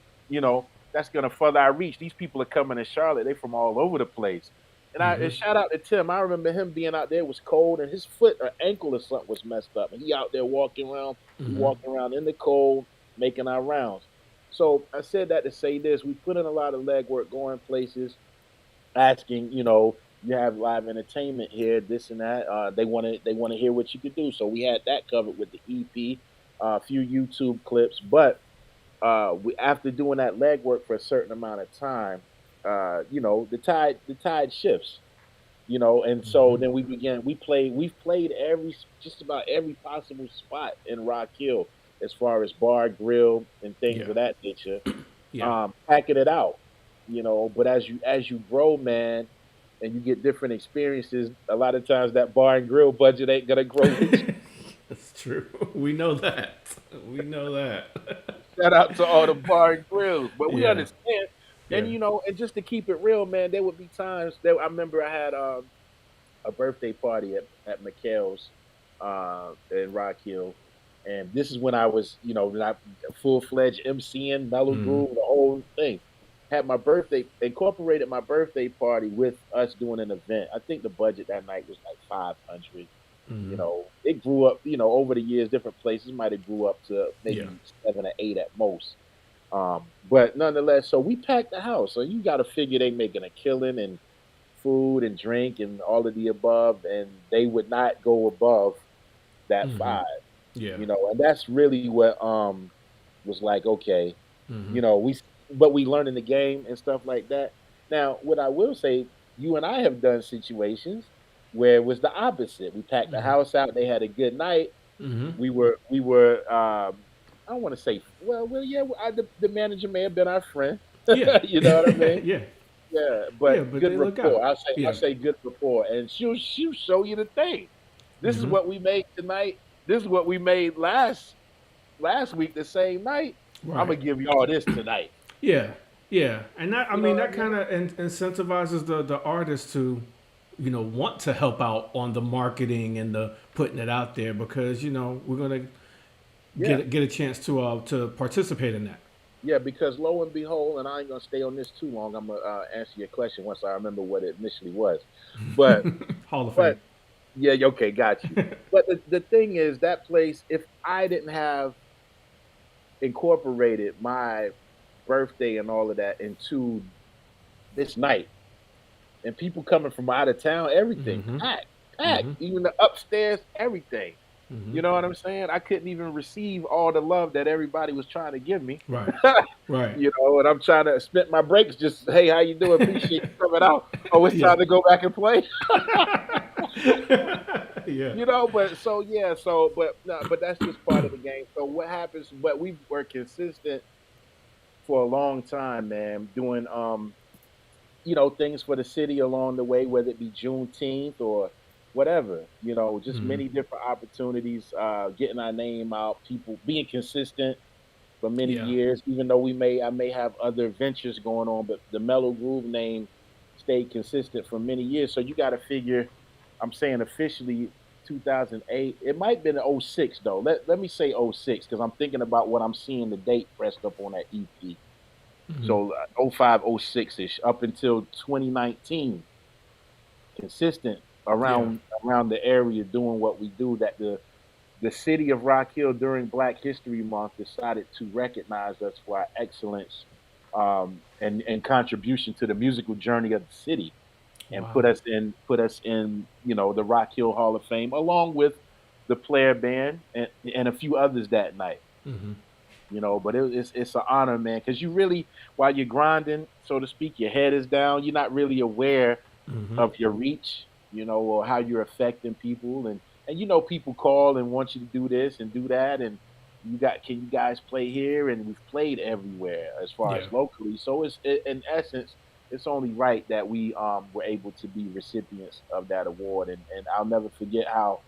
that's gonna further our reach. These people are coming to Charlotte. They from all over the place. And Hmm. shout out to Tim. I remember him being out there. It was cold, and his foot or ankle or something was messed up, and he out there walking around. We Hmm. walking around in the cold, making our rounds. So I said that to say this: we put in a lot of legwork, going places, asking, you have live entertainment here, this and that. They want to hear what you could do. So we had that covered with the EP, a few YouTube clips, but after doing that legwork for a certain amount of time, the tide shifts, and so Hmm. then we've played just about every possible spot in Rock Hill as far as bar, grill, and things Yeah, of that nature, yeah. packing it out, but as you grow, man, and you get different experiences, a lot of times that bar and grill budget ain't gonna grow with you. That's true. We know that. We know that. Shout out to all the bar and grills, but we Yeah, understand. yeah. And just to keep it real, man, there would be times that I remember I had a birthday party at McHale's in Rock Hill. And this is when I was, not full fledged MCing, Mellow Mm, Groove, the whole thing. Had my birthday, incorporated my birthday party with us doing an event. I think the budget that night was like 500. It grew up, over the years, different places might have grew up to Yeah. maybe 7 or 8 at most. But nonetheless, so we packed the house. So you got to figure they making a killing and food and drink and all of the above, and they would not go above that Mm-hmm. 5, Yeah. and that's really what was like, okay, Mm-hmm. you know, we but we learning the game and stuff like that. Now, what I will say, you and I have done situations where it was the opposite. We packed the Mm-hmm. house out, they had a good night. Mm-hmm. We were I don't want to say well yeah, the manager may have been our friend. Yeah. You know what I mean? Yeah. Yeah, Yeah. but But good they look rapport. out. I Yeah. say good rapport, and she'll show you the thing. This is Mm-hmm. what we made tonight. This is what we made last week the same night. I'm Right. gonna give y'all this tonight. Yeah. Yeah. And that, I You know mean, what that I kind mean? of incentivizes the artist to, want to help out on the marketing and the putting it out there because we're gonna Yeah, get a chance to participate in that. yeah. Because lo and behold, and I ain't gonna stay on this too long. I'm gonna answer your question once I remember what it initially was. But Hall of but Fame. yeah, okay, got you. But the thing is, that place, if I didn't have incorporated my birthday and all of that into this night, and people coming from out of town, everything Mm-hmm. packed, packed, Mm-hmm. even the upstairs, everything. Mm-hmm. You know what I'm saying? I couldn't even receive all the love that everybody was trying to give me. Right. Right. And I'm trying to spend my breaks just, hey, how you doing? Appreciate you coming out. Oh, it's Yeah. time to go back and play. Yeah. But so yeah, but no, but that's just part of the game. So what happens? But we were consistent for a long time, man, doing things for the city along the way, whether it be Juneteenth or whatever, just Mm-hmm. many different opportunities, getting our name out, people being consistent for many Yeah. years, even though I may have other ventures going on, but the Mellow Groove name stayed consistent for many years. So you got to figure, I'm saying officially 2008. It might have been '06 though. Let me say '06 because I'm thinking about what I'm seeing the date pressed up on that EP. Mm-hmm. So '05, '06 ish up until 2019, consistent Yeah. around the area doing what we do. That the city of Rock Hill during Black History Month decided to recognize us for our excellence, and contribution to the musical journey of the city, and Wow. put us in the Rock Hill Hall of Fame along with the Player Band and a few others that night. Mm-hmm. But it's an honor, man, because you really, while you're grinding, so to speak, your head is down. You're not really aware Mm-hmm. of your reach, or how you're affecting people, and people call and want you to do this and do that, and can you guys play here? And we've played everywhere as far as Yeah. locally, so in essence, it's only right that we were able to be recipients of that award, and I'll never forget how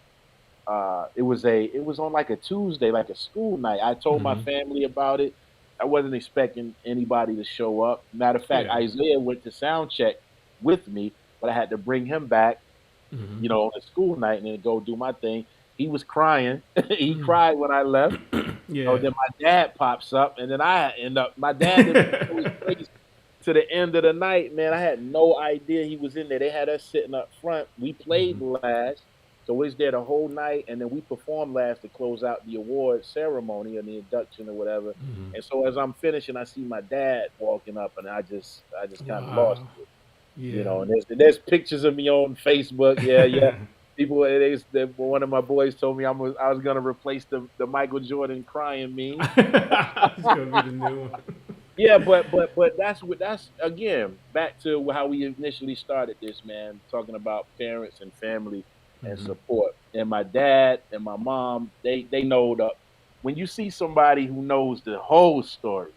it was on like a Tuesday, like a school night. I told my Mm-hmm. family about it. I wasn't expecting anybody to show up. Matter of fact, Yeah. Isaiah went to sound check with me, but I had to bring him back, Mm-hmm. on a school night and then go do my thing. He was crying. He Mm. cried when I left. Yeah. Then my dad pops up, and then I end up. My dad didn't show his face to the end of the night, man. I had no idea he was in there. They had us sitting up front. We Mm-hmm. played last, so we was there the whole night, and then we performed last to close out the award ceremony or the induction or whatever. Mm-hmm. And so as I'm finishing, I see my dad walking up, and I just kind of lost Wow. it, Yeah. And there's pictures of me on Facebook. Yeah, yeah. People, one of my boys told me I was gonna replace the Michael Jordan crying meme. It's gonna be the new one. Yeah, but that's again back to how we initially started this, man, talking about parents and family and Mm-hmm. support. And my dad and my mom, they know the when you see somebody who knows the whole story,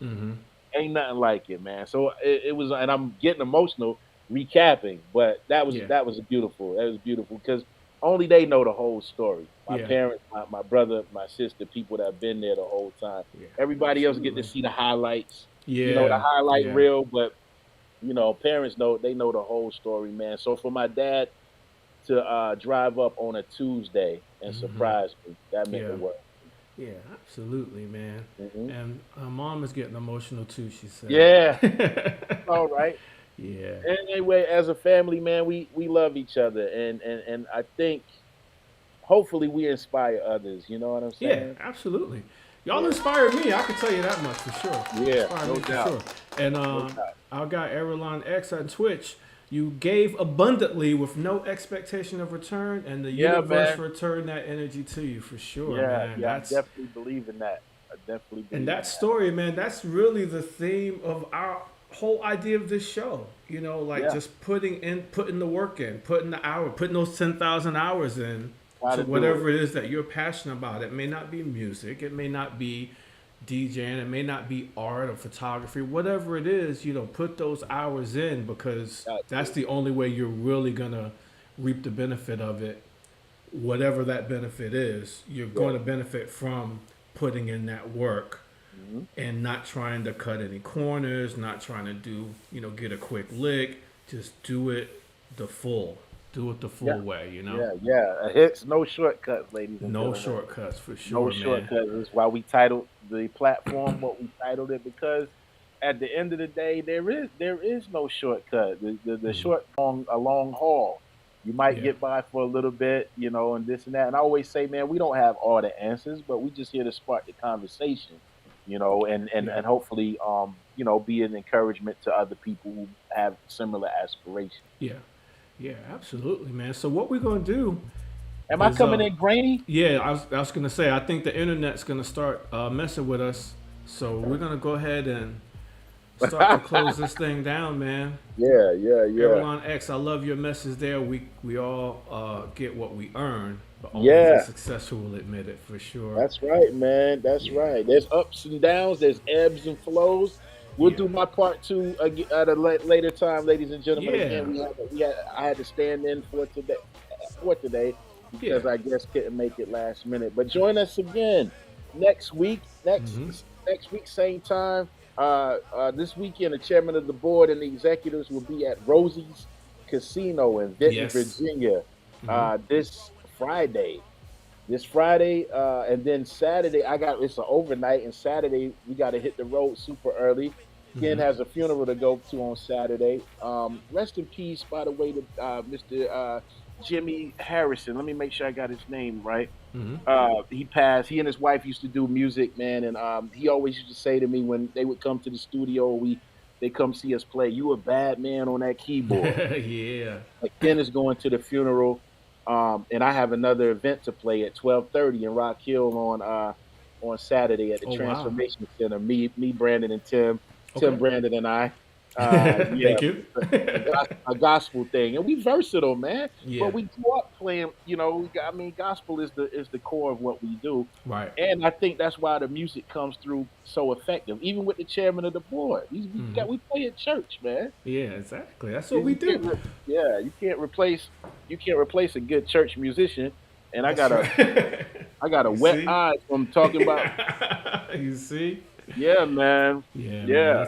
Mm-hmm. ain't nothing like it, man. So it was, and I'm getting emotional recapping, but that was Yeah. that was beautiful. That was beautiful because only they know the whole story. My Yeah. parents, my brother, my sister, people that have been there the whole time. Yeah. Everybody else get to Absolutely. see the highlights, the Yeah. highlight Yeah. reel, but parents know the whole story, man. So for my dad to drive up on a Tuesday and Mm-hmm. surprise me, that meant the Yeah. world. Yeah. Absolutely, man. Hmm. And mom is getting emotional too. She said. Yeah, all right. Yeah. Anyway, as a family, man, we love each other, and I think hopefully we inspire others. You know what I'm Yeah, saying? absolutely. Y'all Yeah, inspire me. I can tell you that much for sure. yeah, Inspire no me for doubt, sure. And no doubt. our guy Erlon X on Twitch, you gave abundantly with no expectation of return, and the Yeah, universe man. returned that energy to you for sure, Yeah, man. yeah, I That's definitely believe in that. I definitely and believe that in that. story, man. That's really the theme of our whole idea of this show. You know, like Yeah, just putting the work in, putting the hour, putting those 10,000 hours in try to to do it. whatever it is that you're passionate about. It may not be music, it may not be DJing, it may not be art or photography, whatever it is. You know, put those hours in because Got that's to. the only way you're really gonna reap the benefit of it. Whatever that benefit is, you're Yeah. going to benefit from putting in that work Hmm. and not trying to cut any corners, not trying to get a quick lick. Just do it the full, do it the Yeah, full way. yeah, yeah. It's no shortcuts, ladies and No gentlemen. shortcuts for No sure, man. shortcuts. That's why we titled the platform what we titled it, because at the end of the day, there is no shortcut. The shortcut is a long haul. You might Yeah, get by for a little bit, and this and that. And I always say, man, we don't have all the answers, but we just here to spark the conversation, and and yeah, and hopefully, be an encouragement to other people who have similar aspirations. yeah, yeah, absolutely, man. So what we're gonna do Am I is, coming in grainy? yeah, I was gonna say, I think the internet's gonna start messing with us. So we're gonna go ahead and start to close this thing down, man. Yeah, yeah, yeah. Airline X, I love your message there. We all get what we earn, but only the Yeah. successful will admit it for sure. That's right, man. That's Yeah, right. There's ups and downs. There's ebbs and flows. We'll yeah, do my part two at a later time, ladies and gentlemen. yeah, Again, I had to stand in for today yeah. because I guess couldn't make it last minute. But join us again next week. Mm-hmm. Next week, same time. This weekend, the chairman of the board and the executives will be at Rosie's Casino in Vinton, Yes. Virginia. Mm-hmm. This Friday and then Saturday it's an overnight, and Saturday we got to hit the road super early. Ken Mm-hmm. has a funeral to go to on Saturday. Rest in peace, by the way, to Mr. Jimmy Harrison. Let me make sure I got his name right. Mm-hmm. He passed. He and his wife used to do music, man, and he always used to say to me when they would come to the studio, they come see us play. You a bad man on that keyboard. Yeah. Like Ken is going to the funeral, and I have another event to play at 12:30 in Rock Hill on Saturday at the Oh wow. Transformation Center. Me, Brandon, and Tim, Okay. Brandon, and I. Yeah, Thank you. a gospel thing, and we versatile, man. Yeah. But we grew up playing. I mean, gospel is the core of what we do, Right. and I think that's why the music comes through so effective. Even with the chairman of the board, Mm-hmm. we play at church, man. Yeah. Exactly. That's what You, we you do. can't, yeah, you can't replace a good church musician. And I That's got a right. I got a You wet see? eye from talking about. You see? Yeah, man. Yeah, man. Yeah,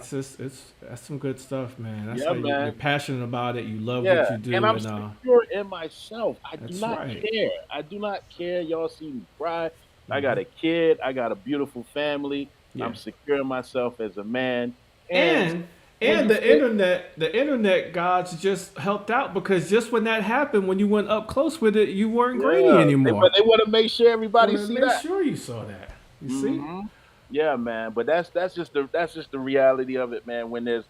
That's some good stuff, man. That's yeah, how you're man. passionate about it. You love what Yeah, you and do, I'm and secure in myself. I do that's not right. care. I do not care. Y'all see me cry. I Hmm. got a kid. I got a beautiful family. Yeah. I'm secure in myself as a man. And And when and you the fit, internet gods just helped out because just when that happened, when you went up close with it, you weren't grainy yeah, anymore. they want to make sure You everybody want to see make that. sure you saw that. You see? Hmm. Yeah, man. But that's just the reality of it, man. When there's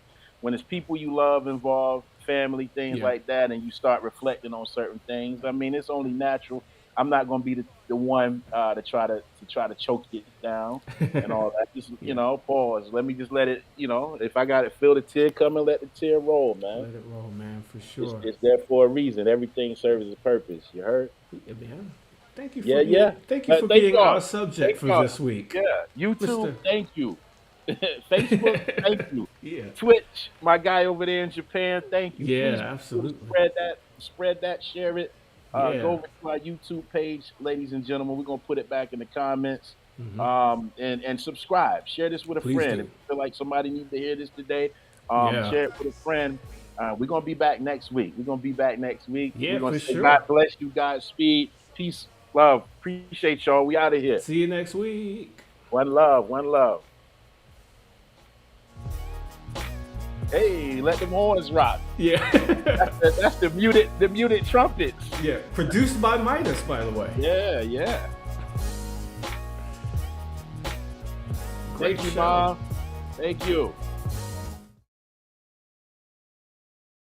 people you love involved, family, things Yeah. like that, and you start reflecting on certain things. I mean, it's only natural. I'm not going to be the one to try to choke it down and all that. Just Yeah. pause. Let me just let it. If I got to feel the tear coming, let the tear roll, man. Let it roll, man, for It's sure. it's there for a reason. Everything serves a purpose. You heard? Yeah, man. Thank you for Yeah, being yeah. thank you for Thank being our y'all. subject Thank for y'all. this week. Yeah. YouTube, Mr. thank you. Facebook, thank you. Yeah. Twitch, my guy over there in Japan, thank you. Yeah, Please be sure to absolutely. spread that, share it. Go Yeah. over to our YouTube page, ladies and gentlemen. We're gonna put it back in the comments. Hmm. And subscribe. Share this with a Please friend. If do. you feel like somebody needs to hear this today, Yeah. share it with a friend. We're gonna be back next week. We're gonna be back next week. We're Yeah, gonna for say sure. God bless you, Godspeed, peace, love. Appreciate y'all. We out of here. See you next week. One love, one love. Hey, let them horns rock. Yeah. That's the muted trumpets. Yeah. Produced by Midas, by the way. Yeah, yeah. Great Thank you, show. Mom. Thank you.